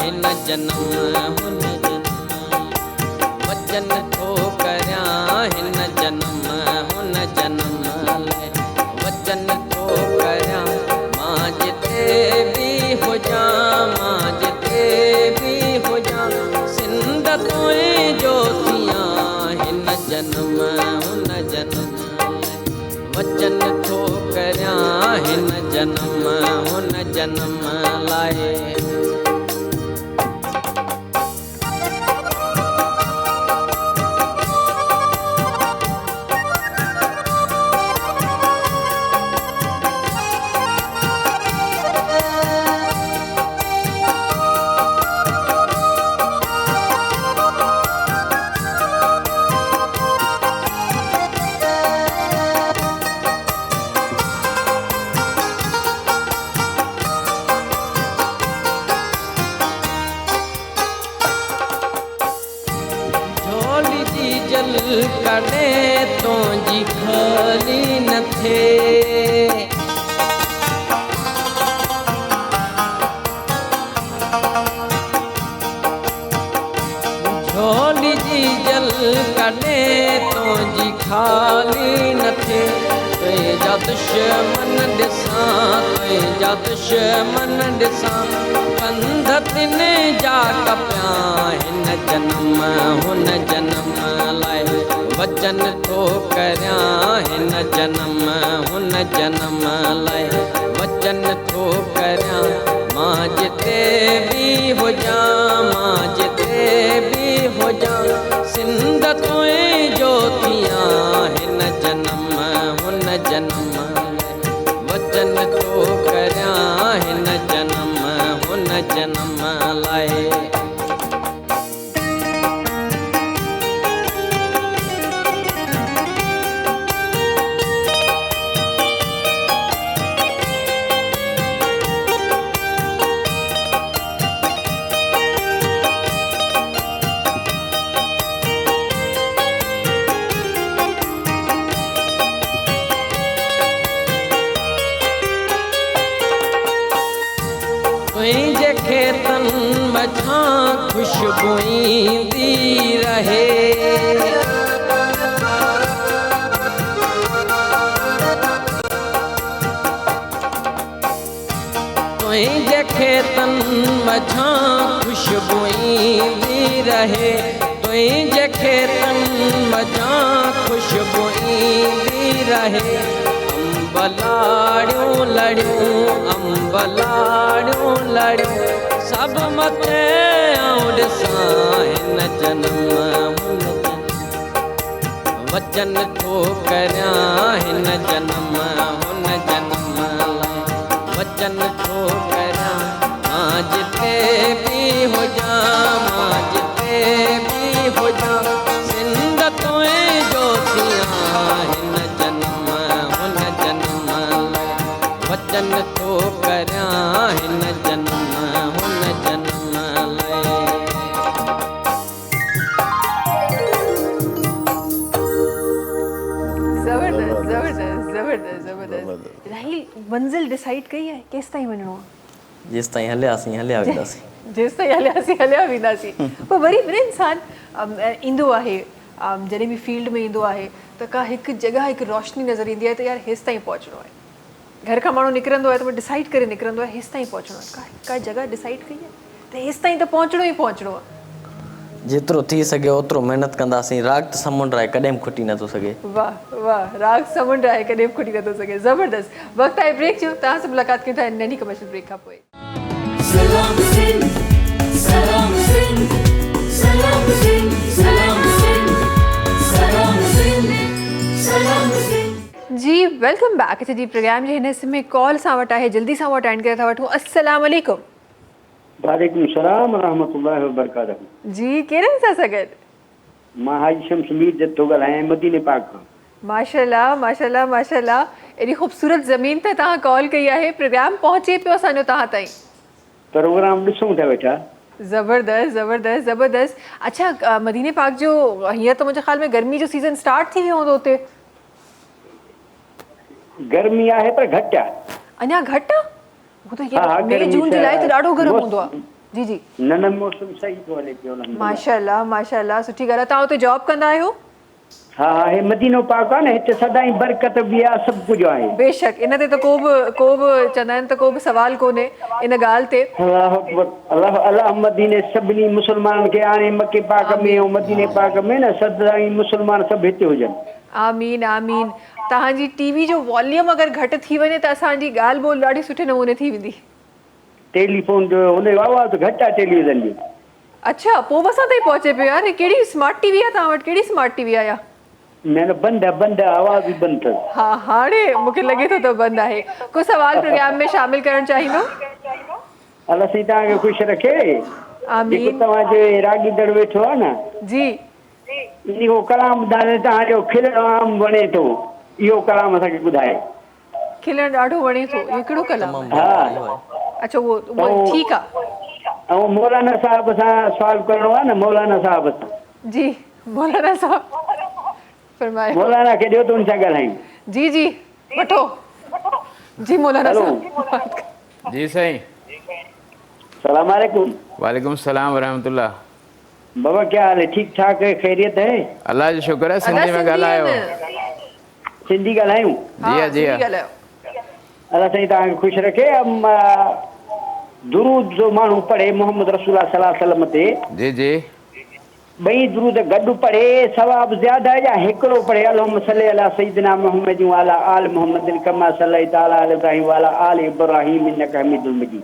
हिन जनम हुन जनम वचन थो करियां हिन जनम हुन जनम लाइ वचन थो करियां मां जिते बि हुजां मां जिते बि हुजां सिंध तुंहिंजो थियां हिन जनम हुन जनम वचन थो करियां हिन जनम हुन जनम लाइ झोली जी जल कॾे तुंहिंजी खाली न थिए झोली जी जल कॾे तुंहिंजी खाली न थिए तुंहिंजा दुश्मन ॾिसां तुंहिंजा दुश्मन ॾिसां कंध तिन जा कपियां हिन जनम हुन जनम लाइ वचन थो करियां हिन जनम हुन जनम लाइ वचन थो करियां मां जिते बि हुजां मां जिते बि हुजां सिंध तुंहिंजो थियां हिन जनम हुन जनम लाइ वचन थो करियां हिन जनम हुन जनम लाइ तुंहिंजे खेतनि मथां ख़ुशबू ईंदी रहे तुंहिंजे खेतनि मथां ख़ुशबू ईंदी रहे तुंहिंजे खेतनि मथां ख़ुशबू ईंदी रहे अंबलाड़ियूं लड़ियूं अंबलाड़ियूं लड़ियूं सभु मथे आऊं ॾिसां हिन जनम हुन जनम वचन थो करियां हिन जनम हुन जनम लाइ वचन थो करियां मां जिते बि हुजां मां जिते बि हुजां सिंध तुंहिंजो थियां हिन जनम हुन जनम लाइ वचन थो करियां हिन जनम हुन जनम लाइ ज़बरदस्त ज़बरदस्त ज़बरदस्त ज़बरदस्त राहिल मंज़िल डिसाइड कई आहे केसि ताईं वञिणो आहे जेसि ताईं हलियासीं हलिया वेंदासीं जेसि ताईं हलियासीं हलिया वेंदासीं पर वरी बि इंसानु ईंदो आहे जॾहिं बि फील्ड में ईंदो आहे त का हिकु जॻह हिकु रोशनी नज़र ईंदी आहे त यार हेसि ताईं पहुचणो आहे घर खां माण्हू निकिरंदो आहे त उहो डिसाइड करे निकिरंदो आहे हेसि ताईं पहुचणो आहे का जॻह डिसाइड कई आहे त हेसि ताईं त पहुचणो ई पहुचणो आहे जेतिरो थी सघे ओतिरो महिनत कंदासीं राग त समुंड आहे कॾहिं बि खुटी नथो सघे वाह वाह राग समुंड आहे कॾहिं बि खुटी नथो सघे ज़बरदस्त वक़्तु आहे ब्रेक जो तव्हां सां मुलाक़ात कयूं था नंढी कमर्शियल ब्रेक खां पोइ सलाम सिंध सलाम सिंध सलाम सिंध सलाम सिंध सलाम सिंध सलाम सिंध जी वेलकम बैक अच्छा जी प्रोग्राम जे हिन हिसे में कॉल सां वटि आहे जल्दी सां उहो अटेंड करे था वठूं अस्सलाम वालेकुम वालेकुम सलाम रहमतुल्लाहि व बरकातहू जी कहिड़े सां सां गॾु मां हाजी शम्स मीर जथो ॻाल्हायां मदीने पाक खां माशाल्लाह माशाल्लाह माशाल्लाह एॾी ख़ूबसूरत ज़मीन ते तव्हां कॉल कई आहे प्रोग्राम पहुचे पियो असांजो तव्हां ताईं प्रोग्राम ॾिसूं था वेठा ज़बरदस्त ज़बरदस्त ज़बरदस्त अच्छा मदीने पाक जो हींअर त मुंहिंजे ख़्याल में गर्मी जो सीज़न स्टार्ट थी वियो हूंदो हुते गर्मी आहे पर घटि आहे अञा घटि आहे वो तो हाँ, ये मई गर्मी जून से जुलाई तो ॾाढो गरम मौस- हूंदो आहे जी जी न मौसम सही थो हले पियो अल्हम्दुलिल्लाह। माशाल्लाह माशाल्लाह सुठी ॻाल्हि आहे। तव्हां हुते जॉब कंदा आहियो? हा हा, हे मदीनो पाक आहे न, हिते सदाईं बरकत बि आहे, सभु कुझु आहे। बेशक इन ते त को बि चवंदा आहिनि त को बि सवाल कोन्हे इन ॻाल्हि ते। अल्लाह अकबर, अल्लाह अल्लाह मदीने सभिनी मुस्लमाननि खे आणे मके पाक में ऐं मदीने पाक में न सदाईं मुस्लमान सभु हिते हुजनि। आमीन आमीन। तव्हांजी टीवी जो वॉल्यूम अगरि घटि थी वञे त असांजी ॻाल्हि ॿोल ॾाढी सुठे नमूने थी वेंदी। टेलीफोन जो हुनजो आवाज़ घटि आहे टेलीविज़न जो। अच्छा पोइ बि असां ताईं पहुचे पियो यार। कहिड़ी स्मार्ट टीवी आहे तव्हां वटि? कहिड़ी स्मार्ट टीवी आहे? न बंदि आहे, बंदि आहे, आवाज़ बि बंदि अथसि। हा हाणे मूंखे लॻे थो त बंदि आहे। को सवाल प्रोग्राम में शामिल करणु चाहींदो? अल्लाह साईं तव्हांखे ख़ुशि रखे। जेको आमीन तव्हांजे रागीदड़ वेठो आहे न, जी इहो कलाम ॿुधाए तव्हांजो खिलण आम वणे थो, इहो कलाम असांखे ॿुधाए। खिलण ॾाढो वणे थो, इहो कहिड़ो कलाम आहे? हा, अच्छा उहो ठीकु आहे। ऐं मौलाना साहिब सां सुवाल करिणो आहे न, मौलाना साहिब सां। जी मौलाना साहब फरमायो। मौलाना खे ॾियो त हुन सां ॻाल्हायूं। जी जी वठो जी मौलाना हेलो। साहब। जी साईं। सलाम वालेकुम। वालेकुम सलाम वरहमतुल्लाह। बाबा क्या हाल है? ठीक ठाक है, खैरियत है? अल्लाह जो शुक्र है। सिंधी में ॻाल्हायो। सिंधी ॻाल्हायूं? जी हाँ जी हाँ। अल्लाह साईं तव्हांखे ख़ुशि रखे। दुरूद जो माण्हू पढ़े मोहम्मद रसूल सल्लल्लाहु अलैहि वसल्लम ते, जी जी ॿई दुरूद गॾु पढ़े सवाब ज़्यादा है या हिकिड़ो पढ़े अल्लाहुम्मा सल्ली अला सय्यिदिना मुहम्मद व अला आल मुहम्मद कमा सल्लैता अला इब्राहीम व अला आल इब्राहीम इन्नका हमीदुल मजीद।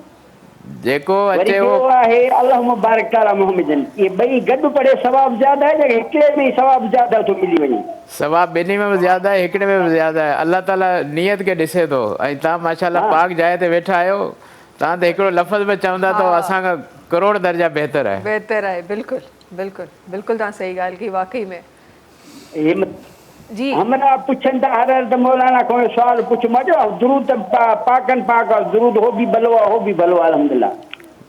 जेको वरी अचे ॿियो वो आहे अल्लाहुम्मा बारिक अला मुहम्मदन। ये ॿई गॾु पढ़े सवाब ज़्यादा है या हिकिड़े में सवाब ज़्यादा थो मिली वञे? सवाब ॿिन्ही में बि ज़्यादा आहे, हिकिड़े में बि ज़्यादा आहे। अल्लाह ताला नियत खे ॾिसे थो। ऐं तव्हां माशाल्लाह पाक जाइ ते वेठा आहियो। तव्हां त हिकिड़ो लफ़्ज़ में चवंदा त असांखां करोड़ दर्जा बहितर आहे। बहितर आहे। बिल्कुलु बिल्कुलु बिल्कुलु तव्हां सही ॻाल्हि कई वाकई में। जी हमरा पुछनि था हर हर त मौलाना को सवाल पुछ मजो दुरूद पाकन पाक दुरूद हो भी भलो हो भी भलो अल्हम्दुलिल्लाह।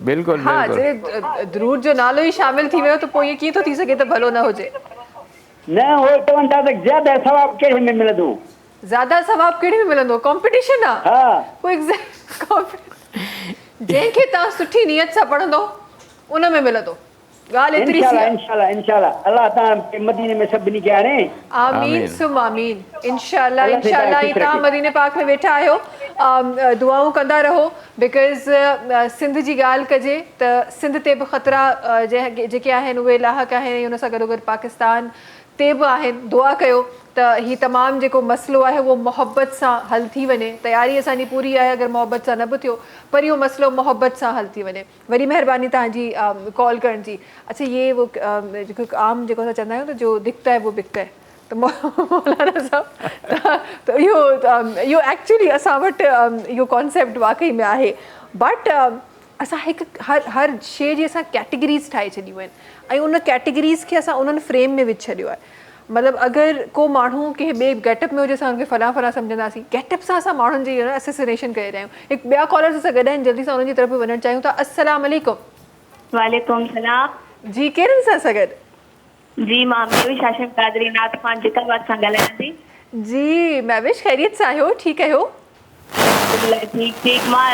बिल्कुलु हा बिल्कुलु। जॾहिं दुरूद जो नालो ई शामिल थी वियो त पोइ इहे कीअं थो थी सघे त भलो न हुजे? न हो चवनि था त ज्यादा सवाब कहिड़े में मिलंदो? ज़्यादा सवाब कहिड़े में मिलंदो? कॉम्पिटिशन आहे। हा कोई जंहिंखे तव्हां सुठी नियत सां पढ़ंदो उन में मिलंदो। ॻाल्हि एतिरी सी इंशाल्लाह आहे। इंशाल्लाह इंशाल्लाह अल्लाह तव्हां मदीने में सभिनी खे आणे। आमीन सुम आमीन। इंशाल्लाह अल्लाह इंशाल्लाह ख़ुशि तव्हां रखे। मदीने पाक में वेठा आहियो, दुआऊं कंदा रहो। बिकॉज़ सिंध जी ॻाल्हि कजे त सिंध ते बि ख़तरा जेके आहिनि उहे लाहक आहिनि। हुन सां गॾोगॾु पाकिस्तान ते बि आहिनि। दुआ कयो त हीउ तमामु जेको मसइलो आहे उहो मोहबत सां हल थी वञे। तयारी असांजी पूरी आहे अगरि मोहबत सां न बि थियो, पर इहो मसइलो मोहबत सां हल थी वञे। वरी महिरबानी तव्हांजी कॉल करण जी। अच्छा ये वो जेको आम जेको असां चवंदा आहियूं त जो दिखता है वो बिकता है, त मौलाना साहब त इहो एक्चुअली असां वटि इहो कॉन्सेप्ट वाकई में आहे। बट असां हिकु हर शइ जी असां कैटेगरीज़ ठाहे छॾियूं आहिनि ऐं उन कैटेगरीज़ खे असां उन्हनि फ्रेम में विझी छॾियो आहे। मतिलबु अगरि को माण्हू कंहिं ॿिए गेटअप में हुजे असां हुनखे फलां फलां सम्झंदासीं। गेटअप सां असां माण्हुनि जी एसेसिनेशन करे रहिया आहियूं। हिकु ॿिया कॉलर्स असां गॾु आहिनि, जल्दी सां हुननि जी तरफ़ वञणु चाहियूं था। अस्सलाम वालेकुम। वालेकुम सलाम। जी केरनि सां गॾु? जी मां महविश हाशिम कादरी नाथ खान जिताबाद सां ॻाल्हायां थी। जी महविश ख़ैरियत सां आहियो? ठीकु आहियो? ठीक ठीक। मां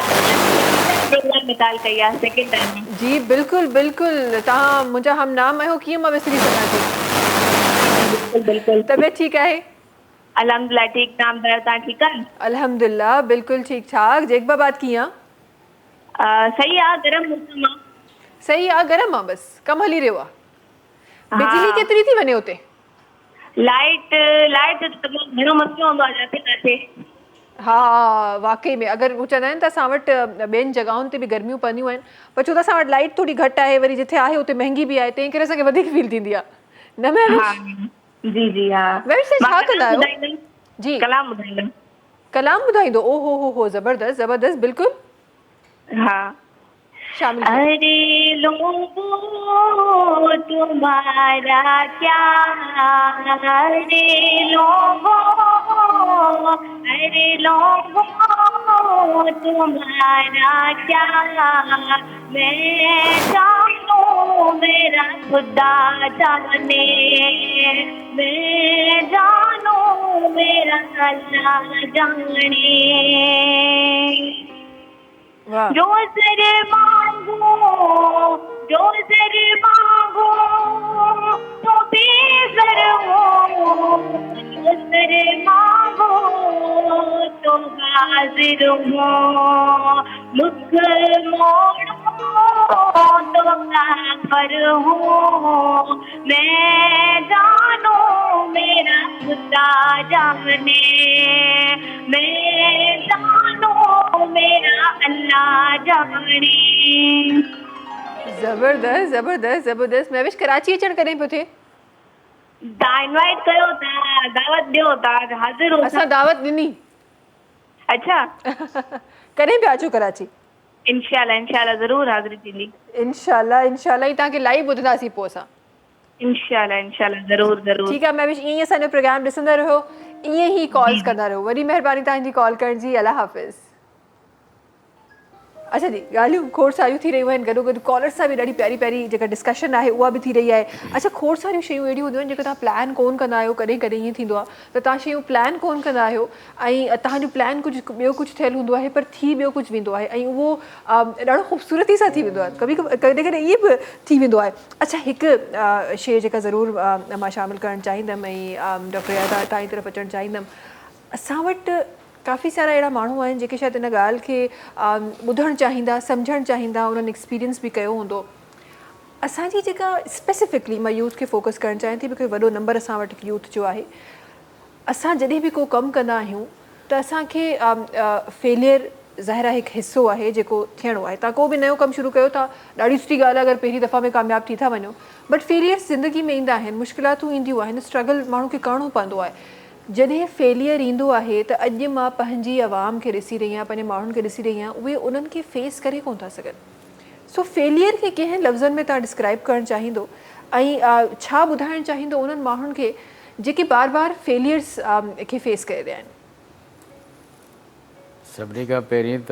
प्रोग्राम में कॉल कई आहे सेकेंड टाइम। जी बिल्कुलु बिल्कुलु तव्हां मुंहिंजा हम नाम आहियो, कीअं मां विसरी सघां थी? बिल्कुलु बिल्कुलु। तबियत ठीकु आहे? अल्हम्दुलिल्लाह ठीक। नाम दार तव्हां ठीकु आहियो? अल्हम्दुलिल्लाह बिल्कुलु ठीकु ठाक। जेकबाबाद कीअं आहे? सही आहे, गरम मौसम आहे। सही आहे, गरम आहे, बसि कमु हली रहियो आहे। बिजली केतिरी थी वञे हुते? लाइट जो तमामु घणो मसलो हूंदो आहे जिते किथे। हा वाकई में अगरि हू चवंदा आहिनि त असां वटि ॿियनि जॻहियुनि ते बि गर्मियूं पवंदियूं आहिनि, पर छो त असां वटि लाइट थोरी घटि आहे, वरी जिथे आहे उते महांगी बि आहे, तंहिं करे असांखे वधीक फील थींदी आहे। न महविश? जी जी हा। महविश छा कंदा आहियो? जी कलाम ॿुधाईंदमि। कलाम ॿुधाईंदो? ओ हो ज़बरदस्त ज़बरदस्त बिल्कुलु हा। शामिल। अरे लोगों तुम्हारा क्या, अरे लोगों तुम्हारा क्या, मैं जानूं मेरा खुदा जाने, मैं जानूं मेरा अल्लाह जाने। जो सर मांगो जो जर मांगो तो बेजर हो, जो जर मांगो तो हाजिर हो, मुख मोड़ो तो काफर हो, मैं जानू मेरा खुदा जाने, मैं जानू मेरा अल्लाह जाने। ज़बरदस्त ज़बरदस्त ज़बरदस्त। महविश कराची अचण कॾहिं पियो थिए? तव्हां इनवाइट कयो था, दावत ॾियो, तव्हां हाज़िर हो। असां दावत ॾिनी। अच्छा कॾहिं पिया अचो कराची? इंशाल्लाह इंशाल्लाह ज़रूरु हाज़िरी थींदी। इंशाल्लाह इंशाल्लाह ई तव्हांखे लाइव ॿुधंदासीं पोइ असां। इंशाल्लाह इंशाल्लाह ज़रूरु ज़रूरु। ठीकु आहे महविश, ईअं ई असांजो प्रोग्राम ॾिसंदा रहो, ईअं ई कॉल्स कंदा रहो। वॾी महिरबानी तव्हांजी कॉल करण जी। अल्लाह हाफ़िज़। अच्छा जी, ॻाल्हियूं खोड़ सारियूं थी रहियूं आहिनि, गॾो गॾु कॉलर सां बि ॾाढी प्यारी प्यारी जेका डिस्कशन आहे उहा बि थी रही आहे। अच्छा, खोड़ सारियूं शयूं अहिड़ियूं हूंदियूं आहिनि जेके तव्हां प्लान कोन कंदा आहियो, कॾहिं कॾहिं ईअं थींदो आहे त तव्हां शयूं प्लान कोन कंदा आहियो ऐं तव्हांजो प्लान कुझु ॿियो कुझु थियलु हूंदो आहे, पर थी ॿियो कुझु वेंदो आहे ऐं उहो ॾाढो ख़ूबसूरती सां थी वेंदो आहे। कॾहिं कॾहिं ईअं बि थी वेंदो आहे। अच्छा, हिकु शइ जेका ज़रूरु मां शामिलु करणु चाहींदमि ऐं डॉक्टर यादा तव्हांजी तरफ़ अचणु चाहींदमि, असां वटि काफ़ी सारा अहिड़ा माण्हू आहिनि जेके शायदि इन ॻाल्हि खे ॿुधणु चाहींदा, सम्झणु चाहींदा, उन्हनि एक्सपीरियंस बि कयो हूंदो। असांजी जेका स्पेसिफिकली मां यूथ खे फोकस करणु चाहियां थी, बिकॉज़ वॾो नंबर असां वटि यूथ जो आहे। असां जॾहिं बि को कमु कंदा आहियूं त असांखे फेलियर ज़ाहिर आहे हिकु हिसो आहे जेको थियणो आहे। तव्हां को बि नयो कमु शुरू कयो था, ॾाढी सुठी ॻाल्हि आहे अगरि पहिरीं दफ़ा में कामयाबु थी था वञो, बट फेलियर्स ज़िंदगी में ईंदा आहिनि, मुश्किलातूं ईंदियूं आहिनि, स्ट्रगल माण्हू खे करिणो पवंदो आहे। जॾहिं फेलियर ईंदो आहे त अॼु मां पंहिंजी आवाम खे ॾिसी रही आहियां, पंहिंजे माण्हुनि खे ॾिसी रही आहियां, उहे उन्हनि खे फेस करे कोन था सघनि। सो फेलियर खे कंहिं लफ़्ज़नि में तव्हां डिस्क्राइब करणु चाहींदो ऐं छा ॿुधाइणु चाहींदो उन्हनि माण्हुनि खे जेके बार बार फेलियर्स खे फेस करे रहिया आहिनि? सभिनी खां पहिरीं त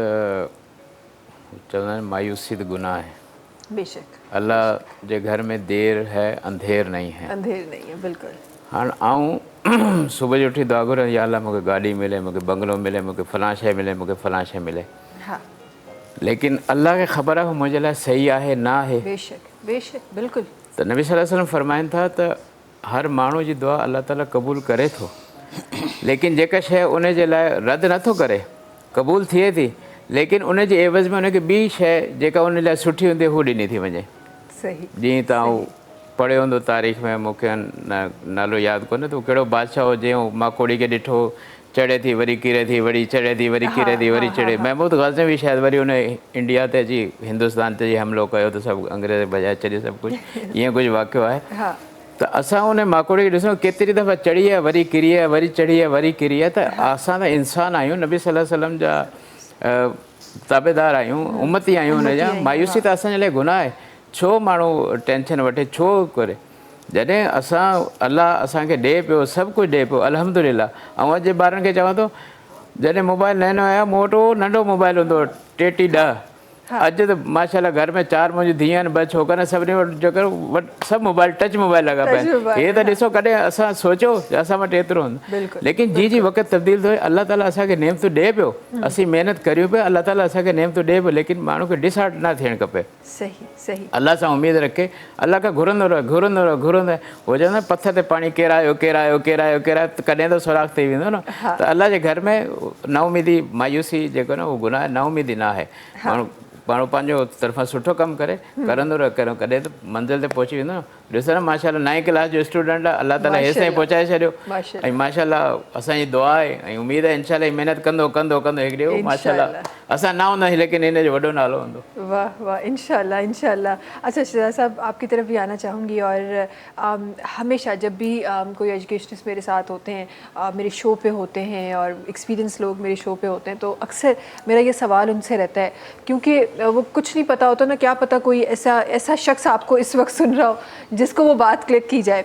चवंदा आहिनि मायूसी त गुनाह आहे। बेशक। अल्लाह जे घर में देर है अंधेर नहीं है। अंधेर नहीं है, बिल्कुलु। हाणे आऊं सुबुह जो उथी दुआ घुरां, या अल्लाह मूंखे गाॾी मिले, मूंखे बंगलो मिले, मूंखे फलां शइ मिले, मूंखे फलां शइ मिले। हा, लेकिन अल्लाह खे ख़बर आहे मुंहिंजे लाइ सही आहे न आहे। बेशक बेशक, बिल्कुलु। त नबी सल्लल्लाहु अलैहि वसल्लम फरमाइनि था त हर माण्हू जी दुआ अल्लाह ताला क़बूल करे थो, लेकिन जेका शइ उन जे लाइ रद्द नथो करे, क़बूल थिए थी, लेकिन उन जे एवज़ में उनखे ॿी शइ जेका उन लाइ सुठी हूंदी हू ॾिनी थी वञे। सही। जीअं तव्हां पढ़ियो हूंदो तारीख़ में, मूंखे नालो यादि कोन्हे त कहिड़ो बादशाह हो जंहिं माकोड़ी खे ॾिठो, चढ़े थी वरी किरे थी, वरी चढ़े थी वरी किरे थी, वरी चढ़े। महमूद ग़ज़नवी शायदि वरी उन इंडिया ते अची हिंदुस्तान ते हमिलो कयो त सभु अंग्रेज़ बजाए छॾे सभु कुझु, ईअं कुझु वाक़ियो आहे। त असां उन माकोड़ी खे ॾिसूं केतिरी दफ़ा चढ़ी आहे, वरी किरी आहे, वरी चढ़ी आहे, वरी किरी आहे। त असां त इंसान आहियूं, नबी सल्लल्लाहु अलैहि वसल्लम जा ताबेदार आहियूं, उम्मती आहियूं हुनजा। मायूसी त असांजे लाइ गुनाह आहे। छो माण्हू टेंशन वठे, छो करे? जॾहिं अल्लाह असांखे ॾिए पियो, सभु कुझु ॾिए पियो, अल्हम्दुलिल्लाह। ऐं अॼु जे ॿारनि खे चवां थो, जॾहिं मोबाइल नयो आयो मूं वटि उहो नंढो मोबाइल हूंदो हुओ 3310। अॼु त माशाल्लाह घर में 4 मुंहिंजी धीअ आहिनि, 2 छोकिरा आहिनि, सभिनी वटि सभु मोबाइल टच मोबाइल लॻा पिया आहिनि। हे त ॾिसो, कॾहिं असां सोचियो असां वटि एतिरो हूंदो, लेकिन जी जी वक़्तु तब्दील थियो, अल्लाह ताला असांखे नेमतूं ॾिए पियो, असीं महिनत करियूं पिया, अल्लाह ताला असांखे नेमतूं ॾिए पियो, लेकिन माण्हू खे डिसहार्ट न थियणु खपे। सही सही। अल्लाह सां उमेद रखे, अल्लाह खां घुरंदो रहे, घुरंदो रहे, घुरंदो रहे। हो चवंदा पथर ते पाणी केरायो केरायो केरायो केरायो त कॾहिं त सुराख़ थी वेंदो न। त अल्लाह जे घर में नाउमीदी, मायूसी जेको न उहो गुनाह आहे, नाउमीदी न आहे। माण्हू पंहिंजो तरफ़ां सुठो कमु करे, करंदो रहे, कॾहिं त मंज़िल ते पहुची वेंदो न। ॾिसो न माशाल्लाह 9th क्लास जो स्टूडेंट आहे, अल्लाह ताला हेसि ताईं पहुचाए छॾियो। ऐं माशाल्लाह असांजी दुआ आहे ऐं उमेद आहे इंशाल्लाह महिनत कंदो कंदो कंदो हिकु ॾींहुं माशाल्लाह असां न हूंदासीं, लेकिन इन जो वॾो नालो हूंदो। वाह वाह, इंशाल्लाह इंशाल्लाह। अच्छा शिरा साहब, आपकी तरफ भी आना चाहूँगी। और हमेशा जब भी कोई एजुकेशनिस्ट मेरे साथ होते हैं, मेरे शो पे होते हैं और एक्सपीरियंस लोग मेरे शो पे होते हैं, तो अक्सर मेरा ये सवाल उनसे रहता है, क्योंकि वो कुछ नहीं पता होता ना, क्या पता कोई ऐसा शख्स आपको इस वक्त सुन रहा हो जिसको वो बात क्लिक की जाए।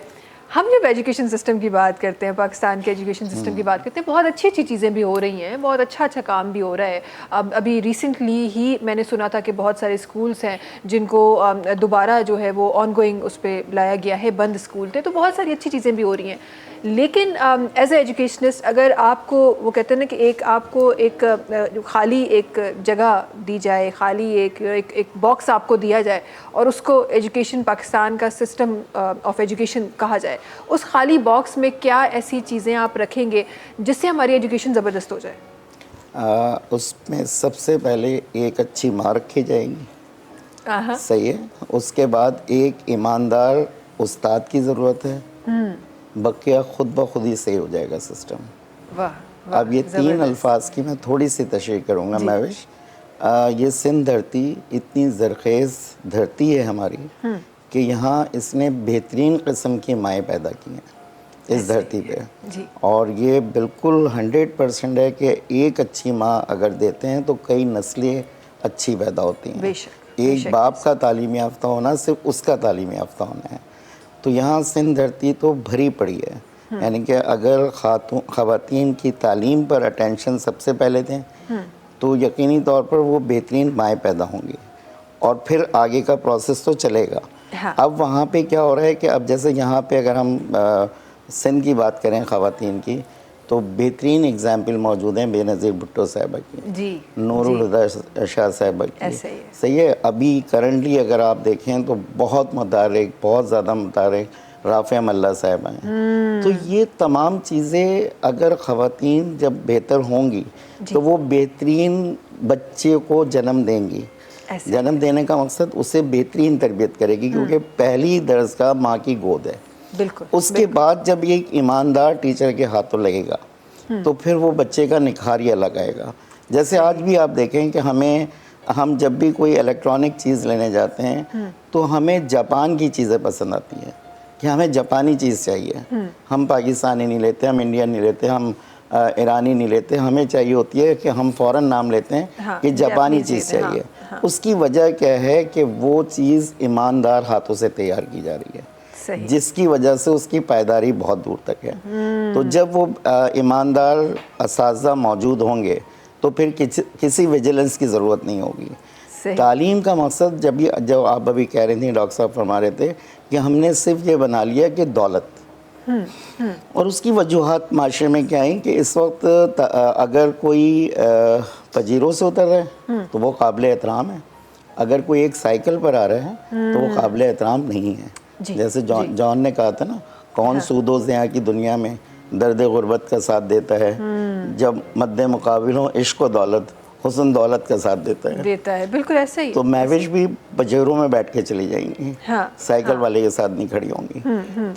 हम जब एजुकेशन सिस्टम की बात करते हैं, पाकिस्तान के एजुकेशन सिस्टम की बात करते हैं, बहुत अच्छी अच्छी चीज़ें भी हो रही हैं, बहुत अच्छा काम भी हो रहा है। अभी रिसेंटली ही मैंने सुना था कि बहुत सारे स्कूल्स हैं जिनको दोबारा जो है वो ऑन गोइंग उस पर लाया गया है, बंद स्कूल थे, तो बहुत सारी अच्छी चीज़ें भी हो रही हैं। لیکن ایز اے ایجوکیشنسٹ اگر آپ کو وہ کہتے ہیں نا کہ ایک آپ کو ایک خالی ایک جگہ دی جائے, خالی ایک باکس آپ کو دیا جائے اور اس کو ایجوکیشن پاکستان کا سسٹم آف ایجوکیشن کہا جائے, اس خالی باکس میں کیا ایسی چیزیں آپ رکھیں گے جس سے ہماری ایجوکیشن زبردست ہو جائے؟ اس میں سب سے پہلے ایک اچھی ماں رکھی جائے گی, صحیح ہے. اس کے بعد ایک ایماندار استاد کی ضرورت ہے, بقیہ خود بخود ہی صحیح ہو جائے گا سسٹم. اب یہ تین الفاظ کی میں تھوڑی سی تشریح کروں گا مہوش. یہ سندھ دھرتی اتنی زرخیز دھرتی ہے ہماری کہ یہاں اس نے بہترین قسم کی مائیں پیدا کی ہیں اس دھرتی پہ, اور یہ بالکل 100% ہے کہ ایک اچھی ماں اگر دیتے ہیں تو کئی نسلیں اچھی پیدا ہوتی ہیں. ایک باپ کا تعلیم یافتہ ہونا صرف اس کا تعلیم یافتہ ہونا ہے. تو یہاں سندھ دھرتی تو بھری پڑی ہے, یعنی کہ اگر خواتین کی تعلیم پر اٹینشن سب سے پہلے دیں تو یقینی طور پر وہ بہترین مائیں پیدا ہوں گی, اور پھر آگے کا پروسیس تو چلے گا. اب وہاں پہ کیا ہو رہا ہے کہ اب جیسے یہاں پہ اگر ہم سندھ کی بات کریں خواتین کی, تو بہترین اگزامپل موجود ہیں بے نظیر بھٹو صاحبہ کی, نور الہدیٰ شاہ صاحبہ کی, صحیح ہے. ابھی کرنٹلی اگر آپ دیکھیں تو بہت متحرک, بہت زیادہ متحرک رافعہ ملا صاحبہ ہیں. تو یہ تمام چیزیں اگر خواتین جب بہتر ہوں گی تو وہ بہترین بچے کو جنم دیں گی. جنم دینے کا مقصد اسے بہترین تربیت کرے گی, کیونکہ پہلی درسگاہ ماں کی گود ہے. اس کے بعد جب یہ ایک ایماندار ٹیچر کے ہاتھوں لگے گا تو پھر وہ بچے کا نکھار ہی الگ آئے گا. جیسے آج بھی آپ دیکھیں کہ ہم جب بھی کوئی الیکٹرانک چیز لینے جاتے ہیں تو ہمیں جاپان کی چیزیں پسند آتی ہیں کہ ہمیں جاپانی چیز چاہیے. ہم پاکستانی نہیں لیتے, ہم انڈین نہیں لیتے, ہم ایرانی نہیں لیتے, ہمیں چاہیے ہوتی ہے کہ ہم فوراً نام لیتے ہیں کہ جاپانی چیز چاہیے. اس کی وجہ کیا ہے کہ وہ چیز ایماندار ہاتھوں سے تیار کی جا رہی ہے, جس کی وجہ سے اس کی پائیداری بہت دور تک ہے. تو جب وہ ایماندار اساتذہ موجود ہوں گے تو پھر کسی ویجیلنس کی ضرورت نہیں ہوگی. تعلیم کا مقصد جب آپ ابھی کہہ رہی تھیں, ڈاکٹر صاحب فرما رہے تھے کہ ہم نے صرف یہ بنا لیا کہ دولت, اور اس کی وجوہات معاشرے میں کیا ہیں کہ اس وقت اگر کوئی پجیروں سے اتر رہا ہے تو وہ قابل احترام ہے, اگر کوئی ایک سائیکل پر آ رہا ہے تو وہ قابل احترام نہیں ہے. جیسے جان نے کہا تھا نا, کون سود و زیاں کی دنیا میں درد غربت کا ساتھ دیتا ہے, جب مد مقابل ہوں عشق و دولت, حسن دولت کا ساتھ دیتا ہے. بالکل ایسا ہی. تو مہوش بھی پجیروں میں بیٹھ کے چلی جائیں گی, سائیکل والے کے ساتھ نہیں کھڑی ہوں گی.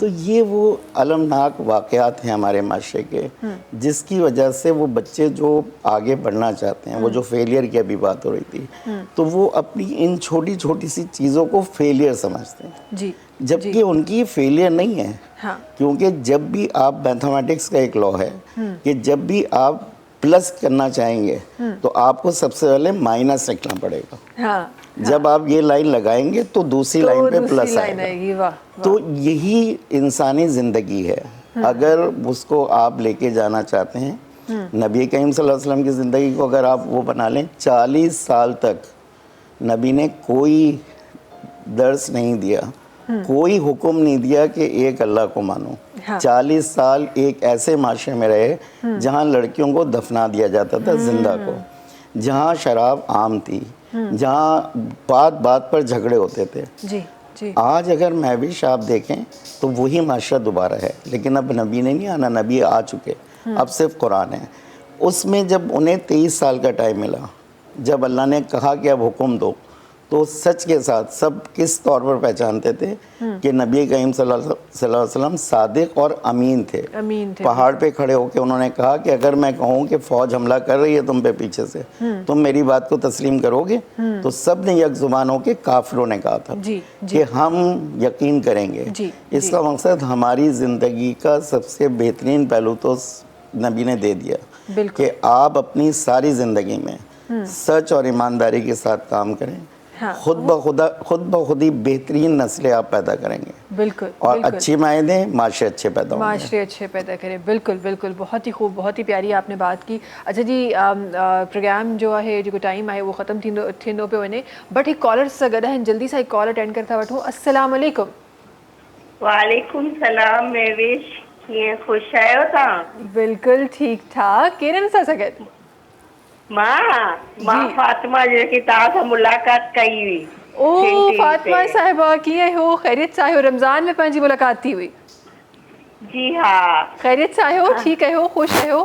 تو یہ وہ المناک واقعات ہیں ہمارے معاشرے کے, جس کی وجہ سے وہ بچے جو آگے بڑھنا چاہتے ہیں, وہ جو فیلئر کی ابھی بات ہو رہی تھی, تو وہ اپنی ان چھوٹی چھوٹی سی چیزوں کو فیلئر سمجھتے ہیں, جبکہ ان کی فیلئر نہیں ہے. کیونکہ جب بھی آپ میتھمیٹکس کا ایک لا ہے کہ جب بھی آپ پلس کرنا چاہیں گے تو آپ کو سب سے پہلے مائنس لکھنا پڑے گا. جب آپ یہ لائن لگائیں گے تو دوسری لائن پہ پلس آئے گا. تو یہی انسانی زندگی ہے. اگر اس کو آپ لے کے جانا چاہتے ہیں, نبی کریم صلی اللہ علیہ وسلم کی زندگی کو اگر آپ وہ بنا لیں, 40 سال تک نبی نے کوئی درس نہیں دیا, کوئی حکم نہیں دیا کہ ایک اللہ کو مانو. 40 سال ایک ایسے معاشرے میں رہے جہاں لڑکیوں کو دفنا دیا جاتا تھا زندہ کو, جہاں شراب عام تھی, جہاں بات بات پر جھگڑے ہوتے تھے. آج اگر مہوش آپ دیکھیں تو وہی معاشرہ دوبارہ ہے, لیکن اب نبی نے نہیں آنا, نبی آ چکے, اب صرف قرآن ہے. اس میں جب انہیں 23 سال کا ٹائم ملا, جب اللہ نے کہا کہ اب حکم دو, تو سچ کے ساتھ سب کس طور پر پہچانتے تھے کہ نبی کریم صلی اللہ علیہ وسلم صادق اور امین تھے. پہاڑ پہ کھڑے ہو کے انہوں نے کہا کہ اگر میں کہوں کہ فوج حملہ کر رہی ہے تم پہ پیچھے سے, تم میری بات کو تسلیم کرو گے؟ تو سب نے یک زبان ہو کے کافروں نے کہا تھا کہ ہم یقین کریں گے. اس کا مقصد ہماری زندگی کا سب سے بہترین پہلو تو نبی نے دے دیا کہ آپ اپنی ساری زندگی میں سچ اور ایمانداری کے ساتھ کام کریں, خود بخود ہی بہترین نسلیں آپ پیدا کریں گے. بالکل. اور اچھی مائیں دیں, معاشرے اچھے پیدا ہوں گے. معاشرے اچھے پیدا کریں. بالکل بالکل, بہت ہی خوب, بہت ہی پیاری آپ نے بات کی. اچھا جی, پروگرام جو ہے جو ٹائم ہے وہ ختم تھینو پہ ہونے, بٹ ایک کالر سے گدا ہے, جلدی سے ایک کال اٹینڈ کرتا وٹھوں. السلام علیکم. وعلیکم السلام مہوش. कीअं ख़ुशि आहियो तव्हां? बिल्कुलु ठीकु ठाक। केरनि सां गॾु? मां फातिमा जेकी तव्हां सां मुलाक़ात कई हुई। ओ फातिमा साहिबा, कीअं आहियो? ख़ैरियत सां आहियो? रमज़ान में पंहिंजी मुलाक़ात थी हुई? जी हा। ख़ैरियत सां आहियो? ठीकु आहियो? ख़ुशि आहियो?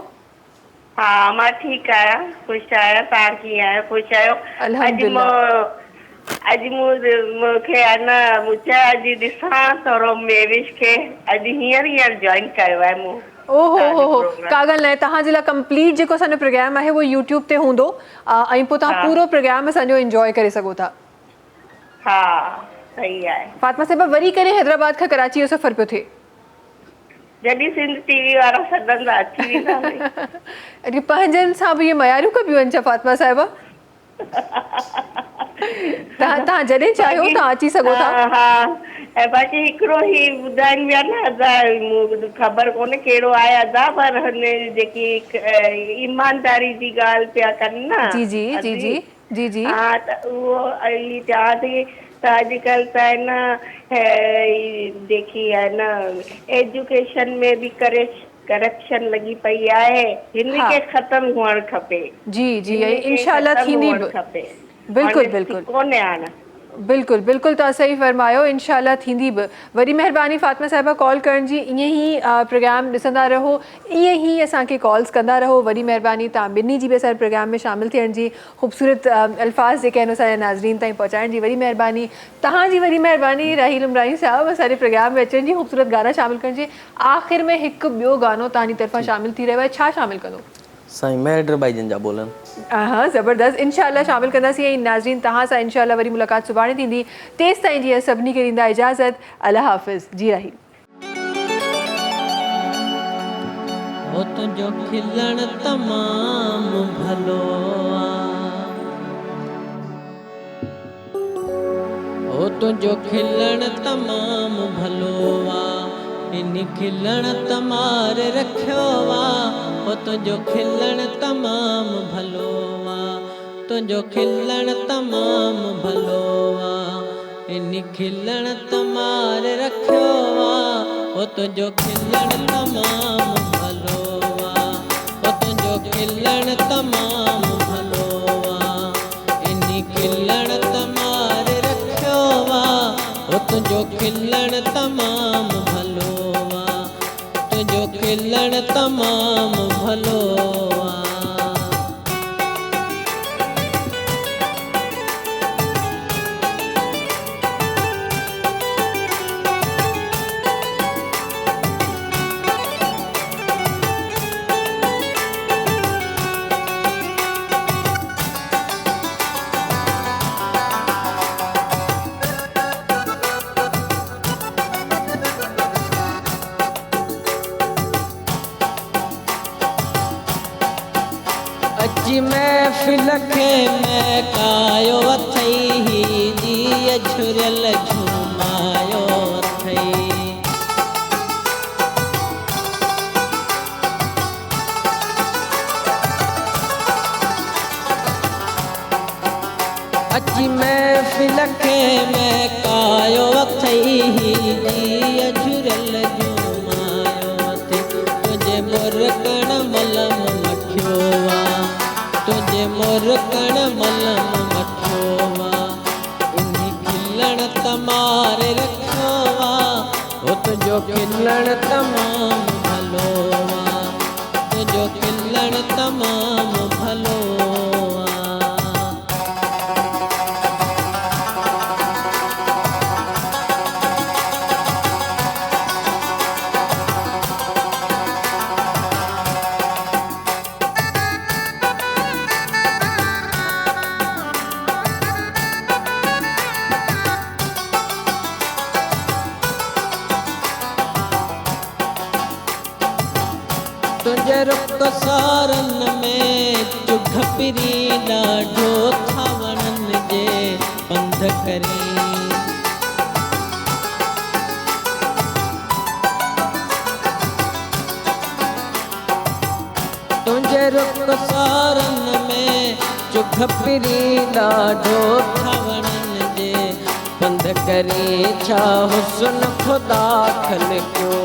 हा मां ठीकु आहियां, ख़ुशि आहियां। तव्हां कीअं आहियो? ख़ुशि आहियो? अॼु मूंखे आहे न अॼु ॾिसां थोरो मेविश खे अॼु हींअर जॉइन कयो आहे मूं। ओहो का ॻाल्हि न आहे, तव्हांजे लाइ कंप्लीट जेको असांजो प्रोग्राम आहे उहो यूट्यूब ते हूंदो ऐं पोइ तव्हां पूरो प्रोग्राम असांजो इंजॉय करे सघो था। हा सही आहे। फातिमा साहिबा, वरी करे हैदराबाद खां कराची जो सफ़र पियो थिए? जॾहिं सिंध टीवी वारा सॾंदा अची वेंदा। अॼु पंहिंजनि सां बि इहे मयारियूं कबियूं आहिनि छा फातिमा साहिबा? तव्हां जॾहिं चाहियो तव्हां अची सघो था। हा ऐं बाक़ी हिकिड़ो ही ॿुधाइनि पिया न अदा, ख़बर कोन्हे कहिड़ो आहे अदा, पर हुन जेकी ईमानदारी जी ॻाल्हि पिया कनि न। जी जी जी जी जी जी। हा त उहो चवां थी त अॼुकल्ह त आहे न जेकी आहे न एजुकेशन में बि करप्शन लॻी पई आहे, हिन खे ख़तमु हुअणु खपे। जी जी इंशाल्लाह थींदी बि। बिल्कुलु बिल्कुलु कोन्हे हाणे। बिल्कुलु बिल्कुलु तव्हां सही फरमायो, इंशाल्लाह थींदी बि। वरी महिरबानी फातिमा साहिबा कॉल करण जी, ईअं ई प्रोग्राम ॾिसंदा रहो, ईअं ई असांखे कॉल्स कंदा रहो। वरी महिरबानी तव्हां ॿिन्ही जी बि असांजे प्रोग्राम में शामिलु थियण जी, ख़ूबसूरत अल्फाज़ जेके आहिनि असांजे नाज़रीन ताईं पहुचाइण जी वरी महिरबानी। तव्हांजी वरी महिरबानी राहील इमरानी साहिबु असांजे प्रोग्राम में अचण जी, ख़ूबसूरत गाना शामिलु करण जी। आख़िर में हिकु ॿियो गानो तव्हांजी तरफ़ां शामिलु थी रहियो आहे, छा शामिलु कंदो? साईं मेहर भाई जन जा बोलनि। हाँ ज़बरदस्त, इंशाल्लाह शामिलु कंदासीं। ऐं नाज़रीन तव्हां सां इंशाल्लाह वरी मुलाक़ात सुभाणे थींदी। तेसि ताईं जी सभिनी खे ॾींदा इजाज़त। अल्लाह हाफ़िज़। जी राहील। ओ तुंहिंजो खिलण तमामु भलो ओ तुंहिंजो खिलण तमामु भलो इन खिलण तमार रखियो ओ तुंहिंजो खिलण तमामु भलो तुंहिंजो खिलण तमामु भलो इन खिलण तमार रखियो ओ तुंहिंजो खिलण तमामु भलो ओ तुंहिंजो खिलण तमामु भलो इन खिलण तमार रखियो ओ तुंहिंजो खिलण तमामु भलो तुंहिंजो खिलण तमामु भलो महफ़िल खे महकायो अथई जी झुरियल झुमायो अथई अची महफ़िल खे महकायो अथई जी झुरियल झुमायो अथई तुंहिंजे मुर्कण मलम मखियो तुझे मोर कण मलम मठो इन खिलण तमारे रखो ओ तुझो खिलण तमामु भलो तुझो खिलण तमामु भलो रुख सारन में चुघ पिरी ॾाढो थावणन जे पंध करे तुंहिंजे रुख सारन में चुघ पिरी ॾाढो थावणन जे पंध करे छा हुस्न ख़ुदा खलकियो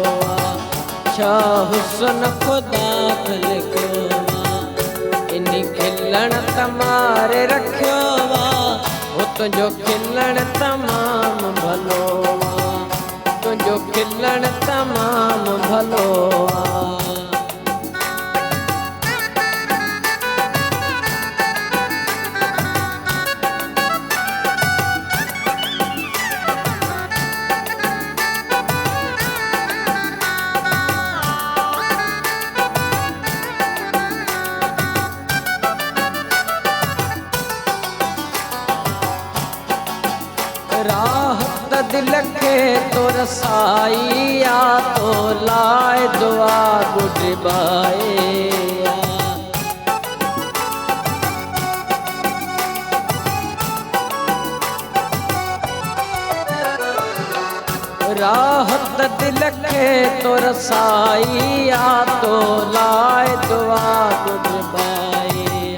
छा हुस्न ख़ुदा लिखियो वा इन खिलण तमारे रखियो वा हो तुंहिंजो खिलण तमामु भलो वा तुंहिंजो खिलण तमामु भलो वा राहत दिल खे तो रसाई आ तो लाए दुआ गुडबाए राहत दिल खे तो रसाई आ तो लाए दुआ गुडबाए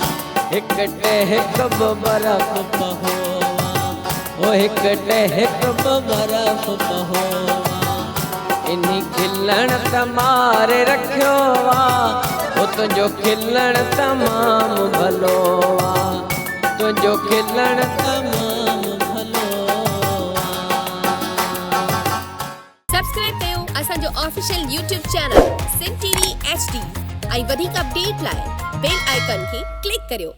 हिक टेक बरफ पहो ओ हिक टहक बरफ पहो इन खिलण तमारे रखियो वा ओ तुंहिंजो खिलण तमामु भलो वा तुंहिंजो खिलण तमामु भलो वा सब्सक्राइब कयो असांजो official YouTube channel Sindh TV HD ऐं वधीक अपडेट लाइ बेल आइकन खे क्लिक करियो।